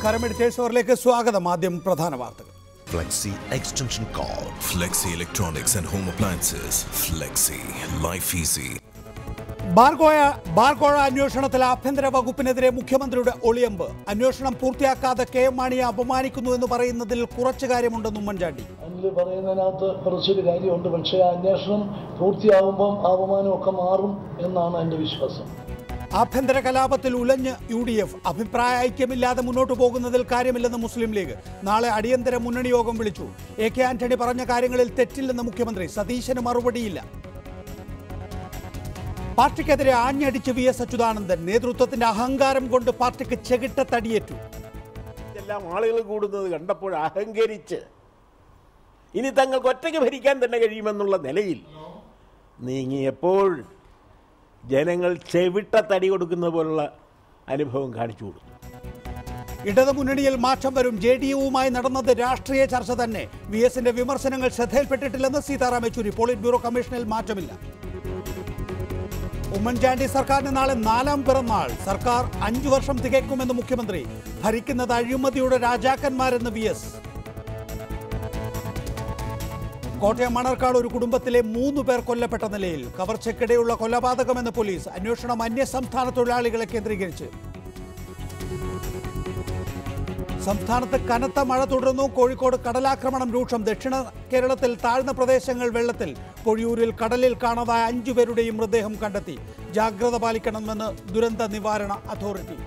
നമസ്കാരം. എഡിറ്റേഴ്സ് അവറിലേക്ക് സ്വാഗതം. ആദ്യം പ്രധാന വാർത്തകൾ. Flexi extension cord. Flexi Electronics and Home Appliances. Flexi. Life easy. ബാർകോഴ അന്വേഷണത്തിൽ ആഭ്യന്തര വകുപ്പിനെതിരെ മുഖ്യമന്ത്രിയുടെ ഒളിയമ്പ്. അന്വേഷണം പൂർത്തിയാക്കാതെ കെ എം മാണിയെ അപമാനിക്കുന്നു എന്ന് പറയുന്നതിൽ കുറച്ചു കാര്യമുണ്ടെന്ന് ഉമ്മൻചാണ്ടി. പറയുന്നതിനകത്ത് കുറച്ചൊരു കാര്യമുണ്ട്. പക്ഷേ ആ അന്വേഷണം പൂർത്തിയാകുമ്പം അപമാനമൊക്കെ മാറും എന്നാണ് എൻ്റെ വിശ്വാസം. ആഭ്യന്തര കലാപത്തിൽ ഉലഞ്ഞ് UDF. അഭിപ്രായ ഐക്യമില്ലാതെ മുന്നോട്ടു പോകുന്നതിൽ കാര്യമില്ലെന്ന് മുസ്ലിം ലീഗ്. നാളെ അടിയന്തര മുന്നണി യോഗം വിളിച്ചു. AK ആന്റണി പറഞ്ഞ കാര്യങ്ങളിൽ തെറ്റില്ലെന്ന് മുഖ്യമന്ത്രി. സതീശന് മറുപടിയില്ല. പാർട്ടിക്കെതിരെ ആഞ്ഞടിച്ച് VS അച്യുതാനന്ദൻ. നേതൃത്വത്തിന്റെ അഹങ്കാരം കൊണ്ട് പാർട്ടിക്ക് ചെകിട്ട തടിയേറ്റു. എല്ലാം ആളുകൾ കൂടുന്നത് കണ്ടപ്പോൾ അഹങ്കരിച്ച് ഇനി തങ്ങൾക്ക് ഒറ്റയ്ക്ക് ഭരിക്കാൻ തന്നെ കഴിയുമെന്നുള്ള നിലയിൽ നീങ്ങിയപ്പോൾ ജനങ്ങൾ ചെവിട്ട തടി കൊടുക്കുന്ന പോലുള്ള അനുഭവം കാണിച്ചു കൊടുത്തു. ഇടതുമുന്നണിയിൽ മാറ്റം വരും. JDUവുമായി നടന്നത് രാഷ്ട്രീയ ചർച്ച തന്നെ. VSന്റെ വിമർശനങ്ങൾ ശ്രദ്ധയിൽപ്പെട്ടിട്ടില്ലെന്ന് സീതാറാം യെച്ചൂരി. പോളിറ്റ് ബ്യൂറോ കമ്മീഷനിൽ മാറ്റമില്ല. ഉമ്മൻചാണ്ടി സർക്കാരിന് നാളെ 4ാം പിറന്നാൾ. സർക്കാർ 5 വർഷം തികയ്ക്കുമെന്ന് മുഖ്യമന്ത്രി. ഭരിക്കുന്നത് അഴിമതിയുടെ രാജാക്കന്മാരെന്ന് VS. കോട്ടയം മണർക്കാട് ഒരു കുടുംബത്തിലെ 3 പേർ കൊല്ലപ്പെട്ട നിലയിൽ. കവർച്ചയ്ക്കിടെയുള്ള കൊലപാതകമെന്ന് പോലീസ്. അന്വേഷണം അന്യസംസ്ഥാന തൊഴിലാളികളെ കേന്ദ്രീകരിച്ച്. സംസ്ഥാനത്ത് കനത്ത മഴ തുടരുന്നു. കോഴിക്കോട് കടലാക്രമണം രൂക്ഷം. ദക്ഷിണ കേരളത്തിൽ താഴ്ന്ന പ്രദേശങ്ങൾ വെള്ളത്തിൽ. പൊഴിയൂരിൽ കടലിൽ കാണാതായ 5 പേരുടെയും മൃതദേഹം കണ്ടെത്തി. ജാഗ്രത പാലിക്കണമെന്ന് ദുരന്ത നിവാരണ അതോറിറ്റി.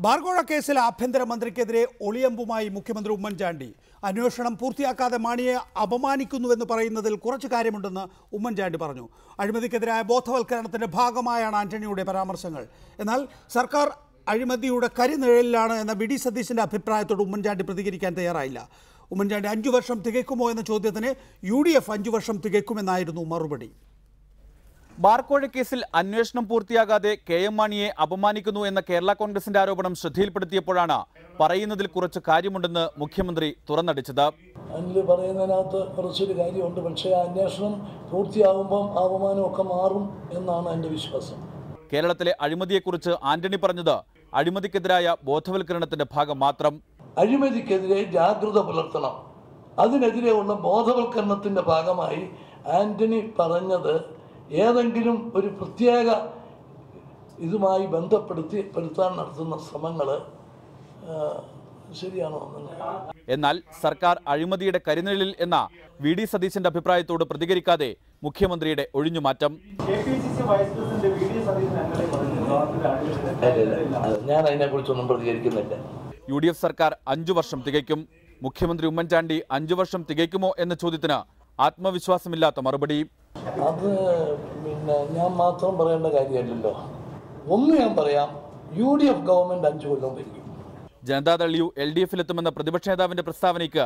ബാർകോഴ കേസിൽ ആഭ്യന്തരമന്ത്രിക്കെതിരെ ഒളിയമ്പുമായി മുഖ്യമന്ത്രി ഉമ്മൻചാണ്ടി. അന്വേഷണം പൂർത്തിയാക്കാതെ മാണിയെ അപമാനിക്കുന്നുവെന്ന് പറയുന്നതിൽ കുറച്ച് കാര്യമുണ്ടെന്ന് ഉമ്മൻചാണ്ടി പറഞ്ഞു. അഴിമതിക്കെതിരായ ബോധവൽക്കരണത്തിന്റെ ഭാഗമായാണ് ആന്റണിയുടെ പരാമർശങ്ങൾ. എന്നാൽ സർക്കാർ അഴിമതിയുടെ കരിനിഴലിലാണ് എന്ന VD സതീശന്റെ അഭിപ്രായത്തോട് ഉമ്മൻചാണ്ടി പ്രതികരിക്കാൻ തയ്യാറായില്ല. ഉമ്മൻചാണ്ടി 5 വർഷം തികയ്ക്കുമോ എന്ന ചോദ്യത്തിന് UDF 5 വർഷം തികയ്ക്കുമെന്നായിരുന്നു മറുപടി. ബാർകോഴ കേസിൽ അന്വേഷണം പൂർത്തിയാകാതെ KM മാണിയെ അപമാനിക്കുന്നു എന്ന കേരള കോൺഗ്രസിന്റെ ആരോപണം ശ്രദ്ധയിൽപ്പെടുത്തിയപ്പോഴാണ് പറയുന്നതിൽ കുറച്ച് കാര്യമുണ്ടെന്ന് മുഖ്യമന്ത്രി തുറന്നടിച്ചത്. പറയുന്നതിനകത്ത് കുറച്ചൊരു കാര്യമുണ്ട്. പക്ഷേ ആ അന്വേഷണം പൂർത്തിയാകുമ്പം അപമാനമൊക്കെ മാറും എന്നാണ് എൻ്റെ വിശ്വാസം. കേരളത്തിലെ അഴിമതിയെക്കുറിച്ച് ആന്റണി പറഞ്ഞത് അഴിമതിക്കെതിരായ ബോധവൽക്കരണത്തിന്റെ ഭാഗം മാത്രം. അഴിമതിക്കെതിരെ ജാഗ്രത പുലർത്തണം. അതിനെതിരെ ഉള്ള ബോധവൽക്കരണത്തിന്റെ ഭാഗമായി ആന്റണി പറഞ്ഞത് ഏതെങ്കിലും ഒരു പ്രത്യേക ഇതുമായി ബന്ധപ്പെടുത്താൻ നടത്തുന്ന ശ്രമങ്ങൾ ശരിയാണോ? എന്നാൽ സർക്കാർ അഴിമതിയുടെ കരിനിഴലിൽ എന്ന VD സതീശന്റെ അഭിപ്രായത്തോട് പ്രതികരിക്കാതെ മുഖ്യമന്ത്രിയുടെ ഒഴിഞ്ഞുമാറ്റം. ഞാൻ അതിനെക്കുറിച്ചൊന്നും പ്രതികരിക്കുന്നില്ല. UDF സർക്കാർ 5 വർഷം തികയ്ക്കും. മുഖ്യമന്ത്രി ഉമ്മൻചാണ്ടി 5 വർഷം തികയ്ക്കുമോ എന്ന ചോദ്യത്തിന് ആത്മവിശ്വാസമില്ലാത്ത മറുപടി. അത് ഞാൻ മാത്രം പറയേണ്ട കാര്യമല്ലല്ലോ. ഒന്ന് ഞാൻ പറയാം, UDF ഗവൺമെന്റ് 5 കൊല്ലം ഭരിക്കും. ജനതാദൾ U LDFിലെത്തുമെന്ന പ്രതിപക്ഷ നേതാവിന്റെ പ്രസ്താവനയ്ക്ക്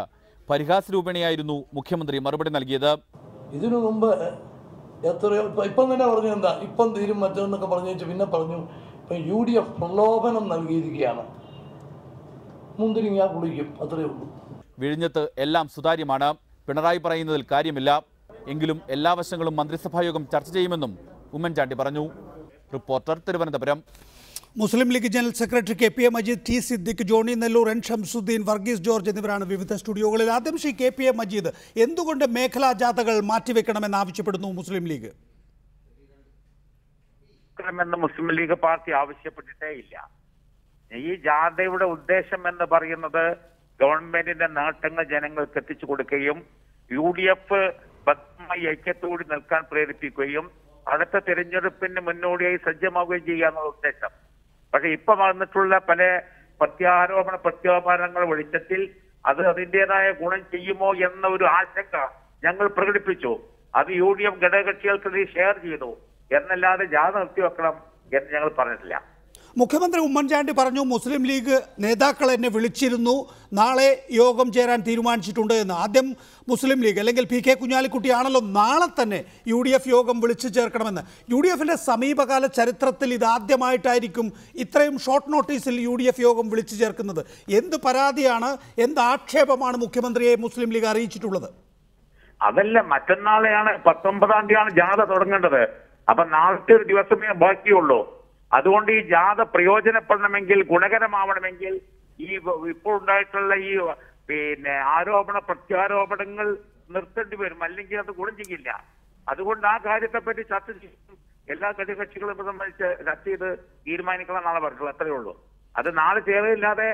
പരിഹാസരൂപേണയായിരുന്നു മുഖ്യമന്ത്രി മറുപടി നൽകിയത്. ഇതിനു മുമ്പ് എത്രയോ ഇപ്പം തന്നെ പറഞ്ഞു, എന്താ ഇപ്പം തീരും മറ്റൊന്നൊക്കെ പറഞ്ഞു വെച്ച് പിന്നെ പറഞ്ഞു ഇപ്പം UDF പ്രലോഭനം നൽകിയിരിക്കുകയാണ്. മുന്തിരിങ്ങ കുളിക്കും, അത്രയേ ഉള്ളൂ. വിഴിഞ്ഞത്ത് എല്ലാം സുതാര്യമാണ്. പിണറായി പറയുന്നതിൽ കാര്യമില്ല. എങ്കിലും എല്ലാ വശങ്ങളും മന്ത്രിസഭായോഗം ചർച്ച ചെയ്യുമെന്നും ഉമ്മൻചാണ്ടി പറഞ്ഞു. റിപ്പോർട്ടർ, തിരുവനന്തപുരം. മുസ്ലിം league general secretary KP Majeed, T Siddique, Johnny Nellore, N Shamsuddin, Varghese George എന്നിവരാണ് വിവിധ സ്റ്റുഡിയോകളിൽ. ആദ്യം ശ്രീ KP മജീദ്, എന്തുകൊണ്ട് മേഖലാ ജാഥകൾ മാറ്റിവെക്കണമെന്ന് ആവശ്യപ്പെടുന്നു മുസ്ലിം ലീഗ്? മുസ്ലിം ലീഗ് പാർട്ടി ആവശ്യപ്പെട്ടിട്ടേ ഇല്ല. ഈ ജാഥയുടെ ഉദ്ദേശം എന്ന് പറയുന്നത് ഗവൺമെന്റിന്റെ നേട്ടങ്ങൾ ജനങ്ങൾക്ക് എത്തിച്ചു കൊടുക്കുകയും UDF ബദ്ധമായി ഐക്യത്തോടെ നിൽക്കാൻ പ്രേരിപ്പിക്കുകയും അടുത്ത തിരഞ്ഞെടുപ്പിന് മുന്നോടിയായി സജ്ജമാവുകയും ചെയ്യാനുള്ള ഉദ്ദേശം. പക്ഷെ ഇപ്പൊ വന്നിട്ടുള്ള പല പ്രത്യാരോപണങ്ങൾ വെളിച്ചത്തിൽ അത് അതിൻ്റെതായ ഗുണം ചെയ്യുമോ എന്ന ഒരു ആശങ്ക ഞങ്ങൾ പ്രകടിപ്പിച്ചു. അത് UDF ഘടകകക്ഷികൾക്കെതിരെ ഷെയർ ചെയ്തു എന്നല്ലാതെ ജാഥ നിർത്തിവെക്കണം എന്ന് ഞങ്ങൾ പറഞ്ഞിട്ടില്ല. മുഖ്യമന്ത്രി ഉമ്മൻചാണ്ടി പറഞ്ഞു മുസ്ലിം ലീഗ് നേതാക്കൾ എന്നെ വിളിച്ചിരുന്നു, നാളെ യോഗം ചേരാൻ തീരുമാനിച്ചിട്ടുണ്ട് എന്ന്. ആദ്യം മുസ്ലിം ലീഗ് അല്ലെങ്കിൽ PK കുഞ്ഞാലിക്കുട്ടിയാണല്ലോ നാളെ തന്നെ UDF യോഗം വിളിച്ചു ചേർക്കണമെന്ന്. UDFിൻ്റെ സമീപകാല ചരിത്രത്തിൽ ഇതാദ്യമായിട്ടായിരിക്കും ഇത്രയും ഷോർട്ട് നോട്ടീസിൽ UDF യോഗം വിളിച്ചു ചേർക്കുന്നത്. എന്ത് പരാതിയാണ്, എന്ത് ആക്ഷേപമാണ് മുഖ്യമന്ത്രിയെ മുസ്ലിം ലീഗ് അറിയിച്ചിട്ടുള്ളത്? അതല്ല, മറ്റന്നാളെയാണ് 19-ാം തീയതിയാണ് ജാഥ തുടങ്ങേണ്ടത്. അപ്പൊ നാളത്തെ ഒരു ദിവസമേ ബാക്കിയുള്ളൂ. അതുകൊണ്ട് ഈ ജാഥ പ്രയോജനപ്പെടണമെങ്കിൽ, ഗുണകരമാവണമെങ്കിൽ ഈ ഇപ്പോൾ ഉണ്ടായിട്ടുള്ള ഈ ആരോപണ പ്രത്യാരോപണങ്ങൾ നിർത്തേണ്ടി വരും, അല്ലെങ്കിൽ അത് ഗുണം ചെയ്യില്ല. അതുകൊണ്ട് ആ കാര്യത്തെപ്പറ്റി ചർച്ച ചെയ്യും, എല്ലാ ഘടകകക്ഷികളും സംബന്ധിച്ച് ചർച്ച ചെയ്ത് തീരുമാനിക്കണം എന്നാണ് പറഞ്ഞത്. അത്രയേ ഉള്ളൂ. അത് നാളെ ചേർന്നില്ലാതെ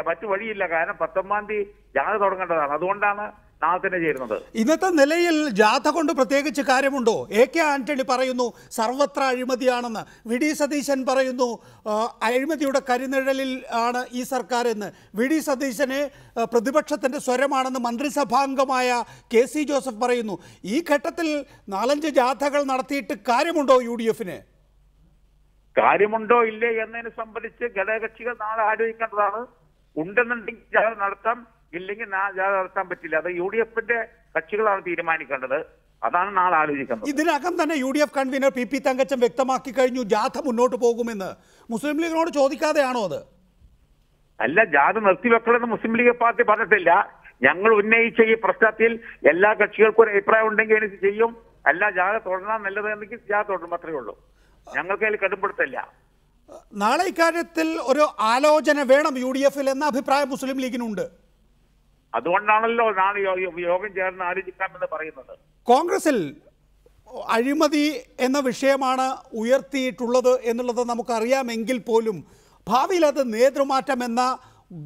മറ്റു വഴിയില്ല. കാരണം 19-ാം തീയതി ജാഥ തുടങ്ങേണ്ടതാണ്. അതുകൊണ്ടാണ് നാളെ തന്നെ ചേരുന്നത്. ഇന്നത്തെ നിലയിൽ ജാഥ കൊണ്ട് പ്രത്യേകിച്ച് കാര്യമുണ്ടോ? AK ആന്റണി പറയുന്നു സർവത്ര അഴിമതിയാണെന്ന്, VD സതീശൻ പറയുന്നു അഴിമതിയുടെ കരിനിഴലിൽ ആണ് ഈ സർക്കാർ എന്ന്, VD സതീശന് പ്രതിപക്ഷത്തിന്റെ സ്വരമാണെന്ന് മന്ത്രിസഭാംഗമായ KC ജോസഫ് പറയുന്നു. ഈ ഘട്ടത്തിൽ 4-5 ജാഥകൾ നടത്തിയിട്ട് കാര്യമുണ്ടോ UDF-ന്? കാര്യമുണ്ടോ ഇല്ലേ എന്നതിനെ സംബന്ധിച്ച് ഘടകകക്ഷികൾ നാളെ ആലോചിക്കേണ്ടതാണ്. ഉണ്ടെന്നുണ്ടെങ്കിൽ ജാഥ നടത്താം, ഇല്ലെങ്കിൽ ജാഥ നടത്താൻ പറ്റില്ല. അത് UDF-ന്റെ കക്ഷികളാണ് തീരുമാനിക്കേണ്ടത്. അതാണ് നാളെ ആലോചിക്കുന്നത്. ഇതിനകം തന്നെ UDF കൺവീനർ PP തങ്കച്ചൻ വ്യക്തമാക്കി കഴിഞ്ഞു ജാഥ മുന്നോട്ട് പോകുമെന്ന്. മുസ്ലിം ലീഗിനോട് ചോദിക്കാതെയാണോ അത്? അല്ല, ജാഥ നിർത്തിവെക്കണമെന്ന് മുസ്ലിം ലീഗ് പാർട്ടി പറഞ്ഞിട്ടില്ല. ഞങ്ങൾ ഉന്നയിച്ച ഈ പ്രശ്നത്തിൽ എല്ലാ കക്ഷികൾക്കും ഒരു അഭിപ്രായം ഉണ്ടെങ്കിൽ എനിക്ക് ചെയ്യും. അല്ല, ജാഥ തുടരാൻ നല്ലത് എന്നെങ്കിൽ ജാഥ തുടരും, അത്രയേ ഉള്ളൂ. ഞങ്ങൾക്ക് അതിൽ കടുംപിടുത്തല്ല. നാളെ ഇക്കാര്യത്തിൽ ഒരു ആലോചന വേണം UDF-ൽ എന്ന അഭിപ്രായം മുസ്ലിം ലീഗിനുണ്ട്. അതുകൊണ്ടാണല്ലോ നാളെ യോഗം ചേർന്ന് ആലോചിക്കാമെന്ന് പറയുന്നത്. കോൺഗ്രസിൽ അഴിമതി എന്ന വിഷയമാണ് ഉയർത്തിയിട്ടുള്ളത് എന്നുള്ളത് നമുക്കറിയാമെങ്കിൽ പോലും ഭാവിയിൽ അത് നേതൃമാറ്റം എന്ന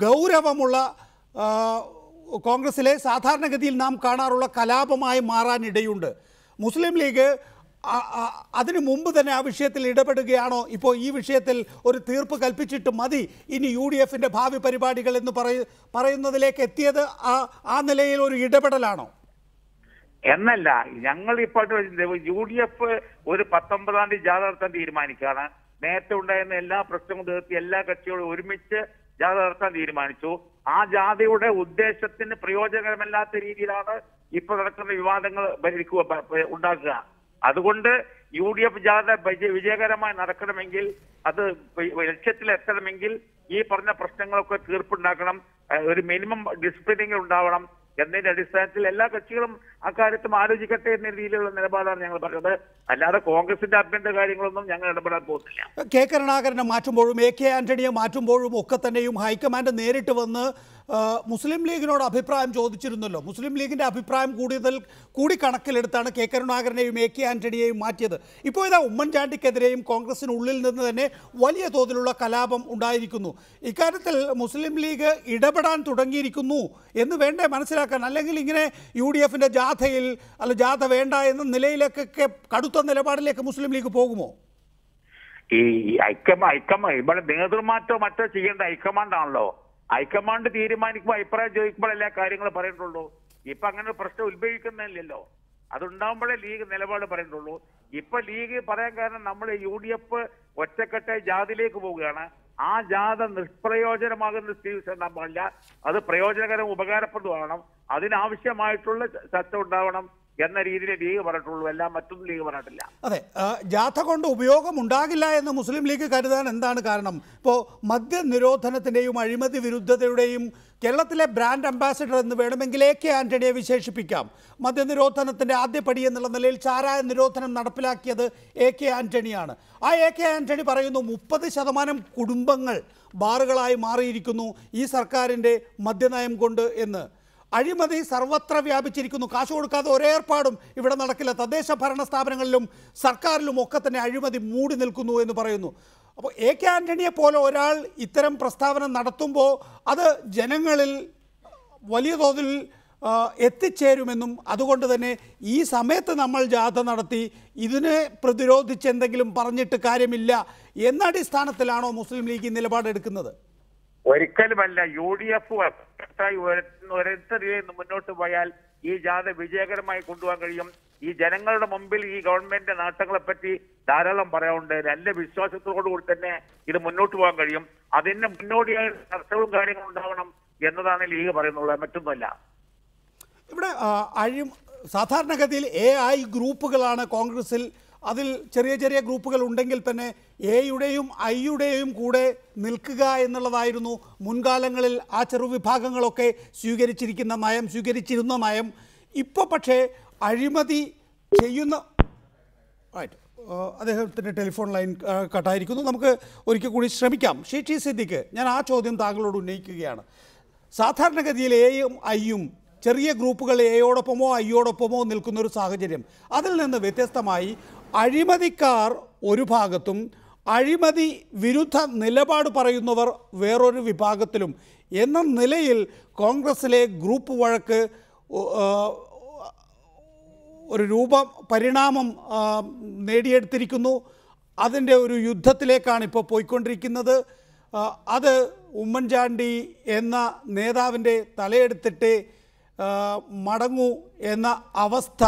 ഗൗരവമുള്ള കോൺഗ്രസിലെ സാധാരണഗതിയിൽ നാം കാണാറുള്ള കലാപമായി മാറാനിടയുണ്ട്. മുസ്ലിം ലീഗ് അതിനു മുമ്പ് തന്നെ ആ വിഷയത്തിൽ ഇടപെടുകയാണോ? ഇപ്പോൾ ഈ വിഷയത്തിൽ ഒരു തീർപ്പ് കൽപ്പിച്ചിട്ട് മതി ഇനി UDF-ന്റെ ഭാവി പരിപാടികൾ എന്ന് പറയുന്നതിലേക്ക് എത്തിയത് ആ നിലയിൽ ഒരു ഇടപെടലാണോ? എന്നല്ല, ഞങ്ങൾ ഇപ്പോൾ UDF ഒരു 19-ാം തീയതി ജാഥ നടത്താൻ തീരുമാനിക്കുകയാണ്. നേരത്തെ ഉണ്ടായിരുന്ന എല്ലാ പ്രശ്നങ്ങളും തീർത്തി എല്ലാ കക്ഷികളും ഒരുമിച്ച് ജാഥ നടത്താൻ തീരുമാനിച്ചു. ആ ജാഥയുടെ ഉദ്ദേശത്തിന് പ്രയോജനകരമല്ലാത്ത രീതിയിലാണ് ഇപ്പോൾ നടക്കുന്ന വിവാദങ്ങൾ ഉണ്ടാക്കുക. അതുകൊണ്ട് UDF ജാഥ വിജയകരമായി നടക്കണമെങ്കിൽ, അത് ലക്ഷ്യത്തിലെത്തണമെങ്കിൽ ഈ പറഞ്ഞ പ്രശ്നങ്ങളൊക്കെ തീർപ്പുണ്ടാക്കണം, ഒരു മിനിമം ഡിസിപ്ലിനിങ് ഉണ്ടാവണം എന്നതിന്റെ അടിസ്ഥാനത്തിൽ എല്ലാ കക്ഷികളും അക്കാര്യത്തും ആലോചിക്കട്ടെ എന്ന രീതിയിലുള്ള നിലപാടാണ് ഞങ്ങൾ പറഞ്ഞത്. അല്ലാതെ കോൺഗ്രസിന്റെ അഭ്യന്തര കാര്യങ്ങളൊന്നും ഞങ്ങൾ ഇടപെടാൻ പോകുന്നില്ല. K കരുണാകരനെ മാറ്റുമ്പോഴും AK ആന്റണിയെ മാറ്റുമ്പോഴും ഒക്കെ തന്നെയും ഹൈക്കമാൻഡ് നേരിട്ട് വന്ന് മുസ്ലിം ലീഗിനോട് അഭിപ്രായം ചോദിച്ചിരുന്നല്ലോ. മുസ്ലിം ലീഗിന്റെ അഭിപ്രായം കൂടി കണക്കിലെടുത്താണ് K കരുണാകരനെയും AK ആന്റണിയെയും മാറ്റിയത്. ഇപ്പോൾ ഇതാ ഉമ്മൻചാണ്ടിക്കെതിരെയും കോൺഗ്രസിനുള്ളിൽ നിന്ന് തന്നെ വലിയ തോതിലുള്ള കലാപം ഉണ്ടായിരിക്കുന്നു. ഇക്കാര്യത്തിൽ മുസ്ലിം ലീഗ് ഇടപെടാൻ തുടങ്ങിയിരിക്കുന്നു എന്ന് വേണ്ടേ മനസ്സിലാക്കാൻ? അല്ലെങ്കിൽ ഇങ്ങനെ UDF-ന്റെ ജാഥയിൽ ജാഥ വേണ്ട എന്ന നിലയിലേക്കൊക്കെ കടുത്ത നിലപാടിലേക്ക് മുസ്ലിം ലീഗ് പോകുമോ? ഈ ഇവിടെ നേതൃമാറ്റോ മറ്റോ ചെയ്യേണ്ട ഹൈക്കമാൻഡാണല്ലോ. ഹൈക്കമാൻഡ് തീരുമാനിക്കുമ്പോൾ അഭിപ്രായം ചോദിക്കുമ്പോൾ എല്ലാ കാര്യങ്ങളും പറയുന്നുള്ളൂ. ഇപ്പൊ അങ്ങനെ ഒരു പ്രശ്നം ഉത്ഭവിക്കുന്നില്ലല്ലോ. അതുണ്ടാകുമ്പോഴേ ലീഗ് നിലപാട് പറയുന്നുള്ളൂ. ഇപ്പൊ ലീഗ് പറയാൻ കാരണം നമ്മൾ UDF ഒറ്റക്കെട്ടായി ജാഥയിലേക്ക് പോവുകയാണ്. ആ ജാഥ നിഷ്പ്രയോജനമാകുന്ന സ്ഥിതി ഉണ്ടാകാൻ പാടില്ല. അത് പ്രയോജനകരം ഉപകാരപ്രദമാകണം. അതിനാവശ്യമായിട്ടുള്ള ചർച്ച ഉണ്ടാവണം എന്ന രീതിയിൽ ലീഗ് പറഞ്ഞിട്ടുള്ളൂ. എല്ലാം മറ്റൊന്നും ലീഗ് പറഞ്ഞിട്ടില്ല. അതെ, ജാഥ കൊണ്ട് ഉപയോഗം ഉണ്ടാകില്ല എന്ന് മുസ്ലിം ലീഗ് കരുതാൻ എന്താണ് കാരണം? ഇപ്പോൾ മദ്യനിരോധനത്തിൻ്റെയും അഴിമതി വിരുദ്ധതയുടെയും കേരളത്തിലെ ബ്രാൻഡ് അംബാസിഡർ എന്ന് വേണമെങ്കിൽ AK ആന്റണിയെ വിശേഷിപ്പിക്കാം. മദ്യനിരോധനത്തിൻ്റെ ആദ്യപടി എന്നുള്ള നിലയിൽ ചാരായ നിരോധനം നടപ്പിലാക്കിയത് AK ആന്റണിയാണ്. ആ AK ആന്റണി പറയുന്നു 30% കുടുംബങ്ങൾ ബാറുകളായി മാറിയിരിക്കുന്നു ഈ സർക്കാരിൻ്റെ മദ്യനയം കൊണ്ട് എന്ന്. അഴിമതി സർവത്ര വ്യാപിച്ചിരിക്കുന്നു. കാശ് കൊടുക്കാതെ ഒരേർപ്പാടും ഇവിടെ നടക്കില്ല. തദ്ദേശ ഭരണ സ്ഥാപനങ്ങളിലും സർക്കാരിലും ഒക്കെ തന്നെ അഴിമതി മൂടി നിൽക്കുന്നു എന്ന് പറയുന്നു. അപ്പോൾ AK ആന്റണിയെ പോലെ ഒരാൾ ഇത്തരം പ്രസ്താവന നടത്തുമ്പോൾ അത് ജനങ്ങളിൽ വലിയ തോതിൽ എത്തിച്ചേരുമെന്നും അതുകൊണ്ട് തന്നെ ഈ സമയത്ത് നമ്മൾ ജാഥ നടത്തി ഇതിനെ പ്രതിരോധിച്ച് എന്തെങ്കിലും പറഞ്ഞിട്ട് കാര്യമില്ല എന്ന അടിസ്ഥാനത്തിലാണോ മുസ്ലിം ലീഗ് നിലപാടെടുക്കുന്നത്? ഒരിക്കലുമല്ല. UDF മുന്നോട്ട് പോയാൽ ഈ ജാഥ വിജയകരമായി കൊണ്ടുപോകാൻ കഴിയും. ഈ ജനങ്ങളുടെ മുമ്പിൽ ഈ ഗവൺമെന്റിന്റെ നേട്ടങ്ങളെ പറ്റി ധാരാളം പറയാനുണ്ട്. നല്ല വിശ്വാസത്തോടുകൂടി തന്നെ ഇത് മുന്നോട്ട് പോകാൻ കഴിയും. അതിന് മുന്നോടിയായ ചർച്ചകളും കാര്യങ്ങളും ഉണ്ടാവണം എന്നതാണ് ലീഗ് പറയുന്നുള്ളത്, മറ്റൊന്നുമല്ല. ഇവിടെ സാധാരണഗതിയിൽ AI ഗ്രൂപ്പുകളാണ് കോൺഗ്രസിൽ. അതിൽ ചെറിയ ചെറിയ ഗ്രൂപ്പുകൾ ഉണ്ടെങ്കിൽ തന്നെ എയുടെയും ഐയുടെയും കൂടെ നിൽക്കുക എന്നുള്ളതായിരുന്നു മുൻകാലങ്ങളിൽ ആ ചെറുവിഭാഗങ്ങളൊക്കെ സ്വീകരിച്ചിരുന്ന നയം. ഇപ്പോൾ പക്ഷേ അഴിമതി ചെയ്യുന്ന അദ്ദേഹത്തിൻ്റെ ടെലിഫോൺ ലൈൻ കട്ടായിരിക്കുന്നു. നമുക്ക് ഒരിക്കൽ കൂടി ശ്രമിക്കാം. ഷീറ്റി സിദ്ദിഖ്, ഞാൻ ആ ചോദ്യം താങ്കളോട് ഉന്നയിക്കുകയാണ്. സാധാരണഗതിയിൽ എയും ഐയും ചെറിയ ഗ്രൂപ്പുകൾ എയോടൊപ്പമോ ഐയോടൊപ്പമോ നിൽക്കുന്ന ഒരു സാഹചര്യം, അതിൽ നിന്ന് വ്യത്യസ്തമായി അഴിമതിക്കാർ ഒരു ഭാഗത്തും അഴിമതി വിരുദ്ധ നിലപാട് പറയുന്നവർ വേറൊരു വിഭാഗത്തിലും എന്ന നിലയിൽ കോൺഗ്രസിലെ ഗ്രൂപ്പ് വഴക്ക് ഒരു പരിണാമം നേടിയെടുത്തിരിക്കുന്നു. അതിൻ്റെ ഒരു യുദ്ധത്തിലേക്കാണ് ഇപ്പോൾ പോയിക്കൊണ്ടിരിക്കുന്നത്. അത് ഉമ്മൻചാണ്ടി എന്ന നേതാവിൻ്റെ തലയെടുത്തിട്ട് മടങ്ങൂ എന്ന അവസ്ഥ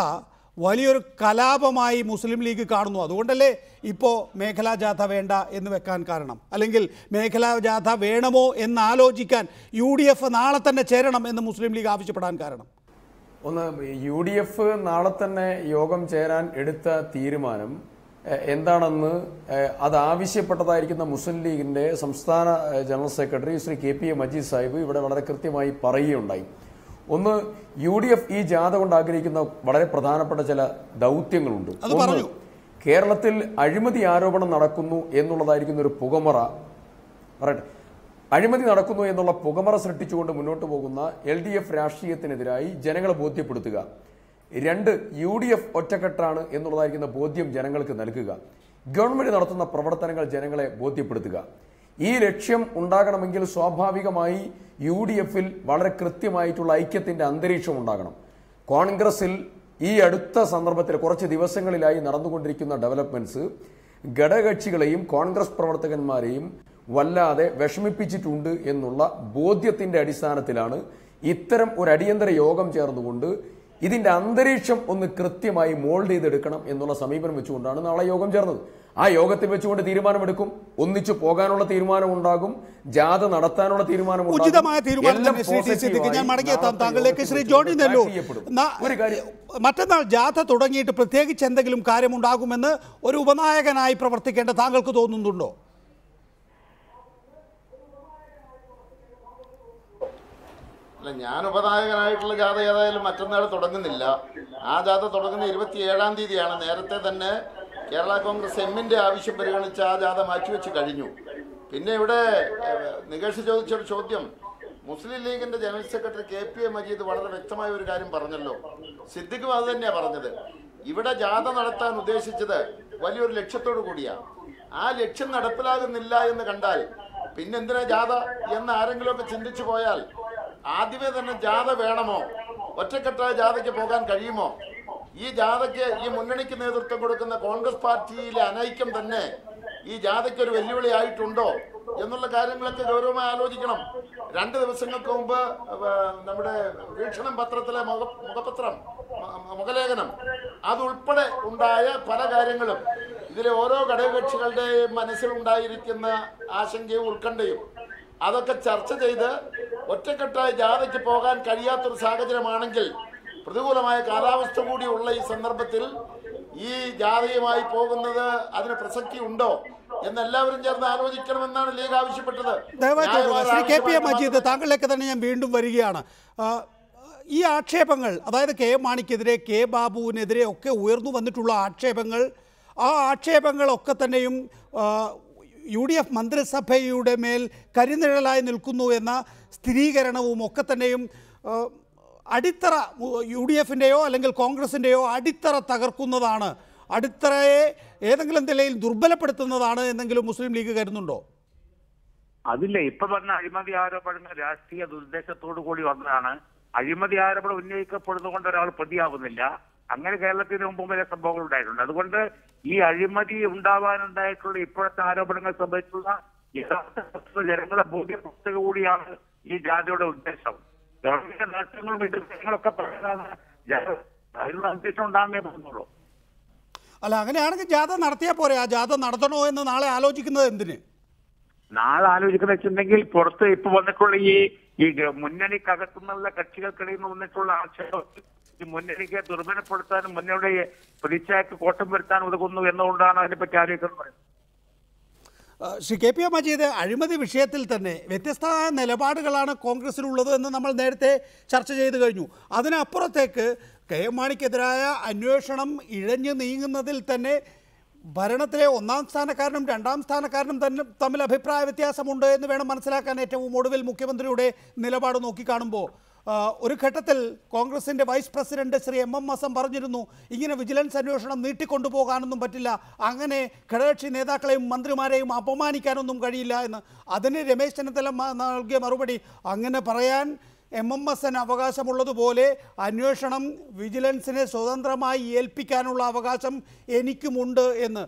വലിയൊരു കലാപമായി മുസ്ലിം ലീഗ് കാണുന്നു. അതുകൊണ്ടല്ലേ ഇപ്പോൾ മേഖലാ ജാഥ വേണ്ട എന്ന് വെക്കാൻ കാരണം, അല്ലെങ്കിൽ മേഖലാ ജാഥ വേണമോ എന്നാലോചിക്കാൻ UDF നാളെ തന്നെ ചേരണം എന്ന് മുസ്ലിം ലീഗ് ആവശ്യപ്പെടാൻ കാരണം? ഒന്ന്, UDF നാളെ തന്നെ യോഗം ചേരാൻ എടുത്ത തീരുമാനം എന്താണെന്ന് അത് ആവശ്യപ്പെട്ടതായിരിക്കുന്ന മുസ്ലിം ലീഗിന്റെ സംസ്ഥാന general secretary Shri KPA Majeed Sahib ഇവിടെ വളരെ കൃത്യമായി പറയുകയുണ്ടായി. ഒന്ന്, UDF ഈ ജാഥ കൊണ്ട് ആഗ്രഹിക്കുന്ന വളരെ പ്രധാനപ്പെട്ട ചില ദൗത്യങ്ങളുണ്ട്. ഒന്ന്, കേരളത്തിൽ അഴിമതി ആരോപണം നടക്കുന്നു എന്നുള്ളതായിരിക്കുന്ന ഒരു പുകമറ, അഴിമതി നടക്കുന്നു എന്നുള്ള പുകമറ സൃഷ്ടിച്ചുകൊണ്ട് മുന്നോട്ട് പോകുന്ന LDF രാഷ്ട്രീയത്തിനെതിരായി ജനങ്ങളെ ബോധ്യപ്പെടുത്തുക. രണ്ട്, UDF ഒറ്റക്കെട്ടാണ് എന്നുള്ളതായിരിക്കുന്ന ബോധ്യം ജനങ്ങൾക്ക് നൽകുക. ഗവൺമെന്റ് നടത്തുന്ന പ്രവർത്തനങ്ങൾ ജനങ്ങളെ ബോധ്യപ്പെടുത്തുക. ഈ ലക്ഷ്യം ഉണ്ടാകണമെങ്കിൽ സ്വാഭാവികമായി UDF-ൽ വളരെ കൃത്യമായിട്ടുള്ള ഐക്യത്തിന്റെ അന്തരീക്ഷം ഉണ്ടാകണം. കോൺഗ്രസിൽ ഈ അടുത്ത സന്ദർഭത്തിൽ കുറച്ച് ദിവസങ്ങളിലായി നടന്നുകൊണ്ടിരിക്കുന്ന ഡെവലപ്മെന്റ്സ് ഘടകകക്ഷികളെയും കോൺഗ്രസ് പ്രവർത്തകന്മാരെയും വല്ലാതെ വിഷമിപ്പിച്ചിട്ടുണ്ട് എന്നുള്ള ബോധ്യത്തിന്റെ അടിസ്ഥാനത്തിലാണ് ഇത്തരം ഒരു അടിയന്തര യോഗം ചേർന്നുകൊണ്ട് ഇതിന്റെ അന്തരീക്ഷം ഒന്ന് കൃത്യമായി മോൾഡ് ചെയ്തെടുക്കണം എന്നുള്ള സമീപനം വെച്ചുകൊണ്ടാണ് നാളെ യോഗം ചേർന്നത്. ആ യോഗത്തിൽ വെച്ചുകൊണ്ട് തീരുമാനമെടുക്കും. ഒന്നിച്ചു പോകാനുള്ള തീരുമാനം ഉണ്ടാകും, ജാഥ നടത്താനുള്ള തീരുമാനം ഉചിതമായ തീരുമാനം. ശ്രീ ജോണി നെല്ലൂർ, മറ്റന്നാൾ ജാഥ തുടങ്ങിയിട്ട് പ്രത്യേകിച്ച് എന്തെങ്കിലും കാര്യമുണ്ടാകുമെന്ന് ഒരു ഉപനായകനായി പ്രവർത്തിക്കേണ്ട താങ്കൾക്ക് തോന്നുന്നുണ്ടോ? ഞാൻ ഉപനായകനായിട്ടുള്ള ജാഥ ഏതായാലും മറ്റന്നാൾ തുടങ്ങുന്നില്ല. ആ ജാഥ തുടങ്ങുന്ന 27-ാം തീയതിയാണ്. നേരത്തെ തന്നെ കേരള കോൺഗ്രസ് എമ്മിൻ്റെ ആവശ്യം പരിഗണിച്ച് ആ ജാഥ മാറ്റിവെച്ച് കഴിഞ്ഞു. പിന്നെ ഇവിടെ നികേഷ് ചോദിച്ചൊരു ചോദ്യം, മുസ്ലിം ലീഗിന്റെ ജനറൽ സെക്രട്ടറി KPA മജീദ് വളരെ വ്യക്തമായ ഒരു കാര്യം പറഞ്ഞല്ലോ. സിദ്ദിഖും അത് തന്നെയാണ് പറഞ്ഞത്. ഇവിടെ ജാഥ നടത്താൻ ഉദ്ദേശിച്ചത് വലിയൊരു ലക്ഷ്യത്തോടു കൂടിയാണ്. ആ ലക്ഷ്യം നടപ്പിലാകുന്നില്ല എന്ന് കണ്ടാൽ പിന്നെന്തിനാ ജാഥ എന്ന് ആരെങ്കിലുമൊക്കെ ചിന്തിച്ചു പോയാൽ ആദ്യമേ തന്നെ ജാഥ വേണമോ? ഒറ്റക്കെട്ടായ ജാഥയ്ക്ക് പോകാൻ കഴിയുമോ? ഈ ജാഥയ്ക്ക്, ഈ മുന്നണിക്ക് നേതൃത്വം കൊടുക്കുന്ന കോൺഗ്രസ് പാർട്ടിയിലെ അനൈക്യം തന്നെ ഈ ജാഥയ്ക്ക് ഒരു വെല്ലുവിളി ആയിട്ടുണ്ടോ എന്നുള്ള കാര്യങ്ങളൊക്കെ ഗൗരവമായി ആലോചിക്കണം. 2 ദിവസങ്ങൾക്ക് മുമ്പ് നമ്മുടെ വീക്ഷണം പത്രത്തിലെ മുഖലേഖനം അതുൾപ്പെടെ ഉണ്ടായ പല കാര്യങ്ങളും, ഇതിലെ ഓരോ ഘടകകക്ഷികളുടെയും മനസ്സിലുണ്ടായിരിക്കുന്ന ആശങ്കയും ഉത്കണ്ഠയും അതൊക്കെ ചർച്ച ചെയ്ത് ഒറ്റക്കെട്ടായ ജാഥയ്ക്ക് പോകാൻ കഴിയാത്തൊരു സാഹചര്യമാണെങ്കിൽ, പ്രതികൂലമായ കാലാവസ്ഥ കൂടിയുള്ള ഈ സന്ദർഭത്തിൽ ഈ ജാഥയുമായി പോകുന്നത് അതിന് പ്രസക്തി ഉണ്ടോ എന്നെല്ലാവരും ചേർന്ന് ആലോചിക്കണമെന്നാണ് ലീഗ് ആവശ്യപ്പെട്ടത്. ശ്രീ KPA മജീദ്, താങ്കളിലേക്ക് തന്നെ ഞാൻ വീണ്ടും വരികയാണ്. ഈ ആക്ഷേപങ്ങൾ, അതായത് KM മാണിക്കെതിരെ, K ബാബുവിനെതിരെ ഒക്കെ ഉയർന്നു വന്നിട്ടുള്ള ആക്ഷേപങ്ങൾ, ആ ആക്ഷേപങ്ങളൊക്കെ തന്നെയും UDF മന്ത്രിസഭയുടെ മേൽ കരിനിഴലായി നിൽക്കുന്നു എന്ന സ്ഥിരീകരണവും ഒക്കെ തന്നെയും അടിത്തറ UDF-ൻ്റെയോ അല്ലെങ്കിൽ കോൺഗ്രസിൻ്റെയോ അടിത്തറ തകർക്കുന്നതാണ്, അടിത്തറയെ ഏതെങ്കിലും നിലയിൽ ദുർബലപ്പെടുത്തുന്നതാണ് എന്നെങ്കിലും മുസ്ലിം ലീഗ് കരുതുന്നുണ്ടോ? അതില്ല, ഇപ്പൊ പറഞ്ഞ അഴിമതി ആരോപണങ്ങൾ രാഷ്ട്രീയ ദുർദ്ദേശത്തോടു കൂടി വന്നതാണ്. അഴിമതി ആരോപണം ഉന്നയിക്കപ്പെടുന്നത് കൊണ്ട് ഒരാൾ പ്രതിയാവുന്നില്ല. അങ്ങനെ കേരളത്തിന് മുമ്പ് വരെ സംഭവങ്ങൾ ഉണ്ടായിട്ടുണ്ട്. അതുകൊണ്ട് ഈ അഴിമതി ഉണ്ടാവാനുണ്ടായിട്ടുള്ള ഇപ്പോഴത്തെ ആരോപണങ്ങൾ സംബന്ധിച്ചുള്ള യഥാർത്ഥ ജനങ്ങളെ ബോധ്യപ്പെടുത്തുക കൂടിയാണ് ഈ ജാഥയുടെ ഉദ്ദേശം. ഗവൺമെന്റ് നേട്ടങ്ങളും എതിർപ്പങ്ങളൊക്കെ പറയുന്നതാണ് അതിനുള്ള അന്വേഷണം ഉണ്ടാകുന്നേ പറഞ്ഞുള്ളൂ. അല്ല, അങ്ങനെയാണെങ്കിൽ ജാഥ നടത്തിയാൽ പോരെ? ആ ജാഥ നടത്തണോ എന്ന് നാളെ ആലോചിക്കുന്നത് എന്തിന്? നാളെ ആലോചിക്കുന്ന വെച്ചിട്ടുണ്ടെങ്കിൽ പുറത്ത് ഇപ്പൊ വന്നിട്ടുള്ള ഈ മുന്നണിക്കകത്തുനിന്നുള്ള കക്ഷികൾക്കിടയിൽ നിന്ന് വന്നിട്ടുള്ള ആക്ഷേപം ഈ മുന്നണിക്ക് ദുർബലപ്പെടുത്താനും മുന്നണിയുടെ പ്രതിച്ഛായക്ക് കോട്ടം വരുത്താൻ ഉതകുന്നു എന്നുകൊണ്ടാണ് അതിനെപ്പറ്റി ആലോചിക്കുന്നത്. ശ്രീ KPA മജീദ്, അഴിമതി വിഷയത്തിൽ തന്നെ വ്യത്യസ്തമായ നിലപാടുകളാണ് കോൺഗ്രസിലുള്ളത് എന്ന് നമ്മൾ നേരത്തെ ചർച്ച ചെയ്തു കഴിഞ്ഞു. അതിനപ്പുറത്തേക്ക് KM മാണിക്കെതിരായ അന്വേഷണം ഇഴഞ്ഞു നീങ്ങുന്നതിൽ തന്നെ ഭരണത്തിലെ ഒന്നാം സ്ഥാനക്കാരനും രണ്ടാം സ്ഥാനക്കാരനും തന്നെ തമ്മിൽ അഭിപ്രായ വ്യത്യാസമുണ്ട് എന്ന് വേണം മനസ്സിലാക്കാൻ. ഏറ്റവും ഒടുവിൽ മുഖ്യമന്ത്രിയുടെ നിലപാട് നോക്കിക്കാണുമ്പോൾ ഒരു ഘട്ടത്തിൽ കോൺഗ്രസിൻ്റെ vice president Shri M Hassan പറഞ്ഞിരുന്നു, ഇങ്ങനെ വിജിലൻസ് അന്വേഷണം നീട്ടിക്കൊണ്ടുപോകാനൊന്നും പറ്റില്ല, അങ്ങനെ ഘടകകക്ഷി നേതാക്കളെയും മന്ത്രിമാരെയും അപമാനിക്കാനൊന്നും കഴിയില്ല എന്ന്. അതിന് രമേശ് ചെന്നിത്തല നൽകിയ മറുപടി, അങ്ങനെ പറയാൻ എം ഹസൻ അവകാശമുള്ളതുപോലെ അന്വേഷണം വിജിലൻസിനെ സ്വതന്ത്രമായി ഏൽപ്പിക്കാനുള്ള അവകാശം എനിക്കുമുണ്ട് എന്ന്.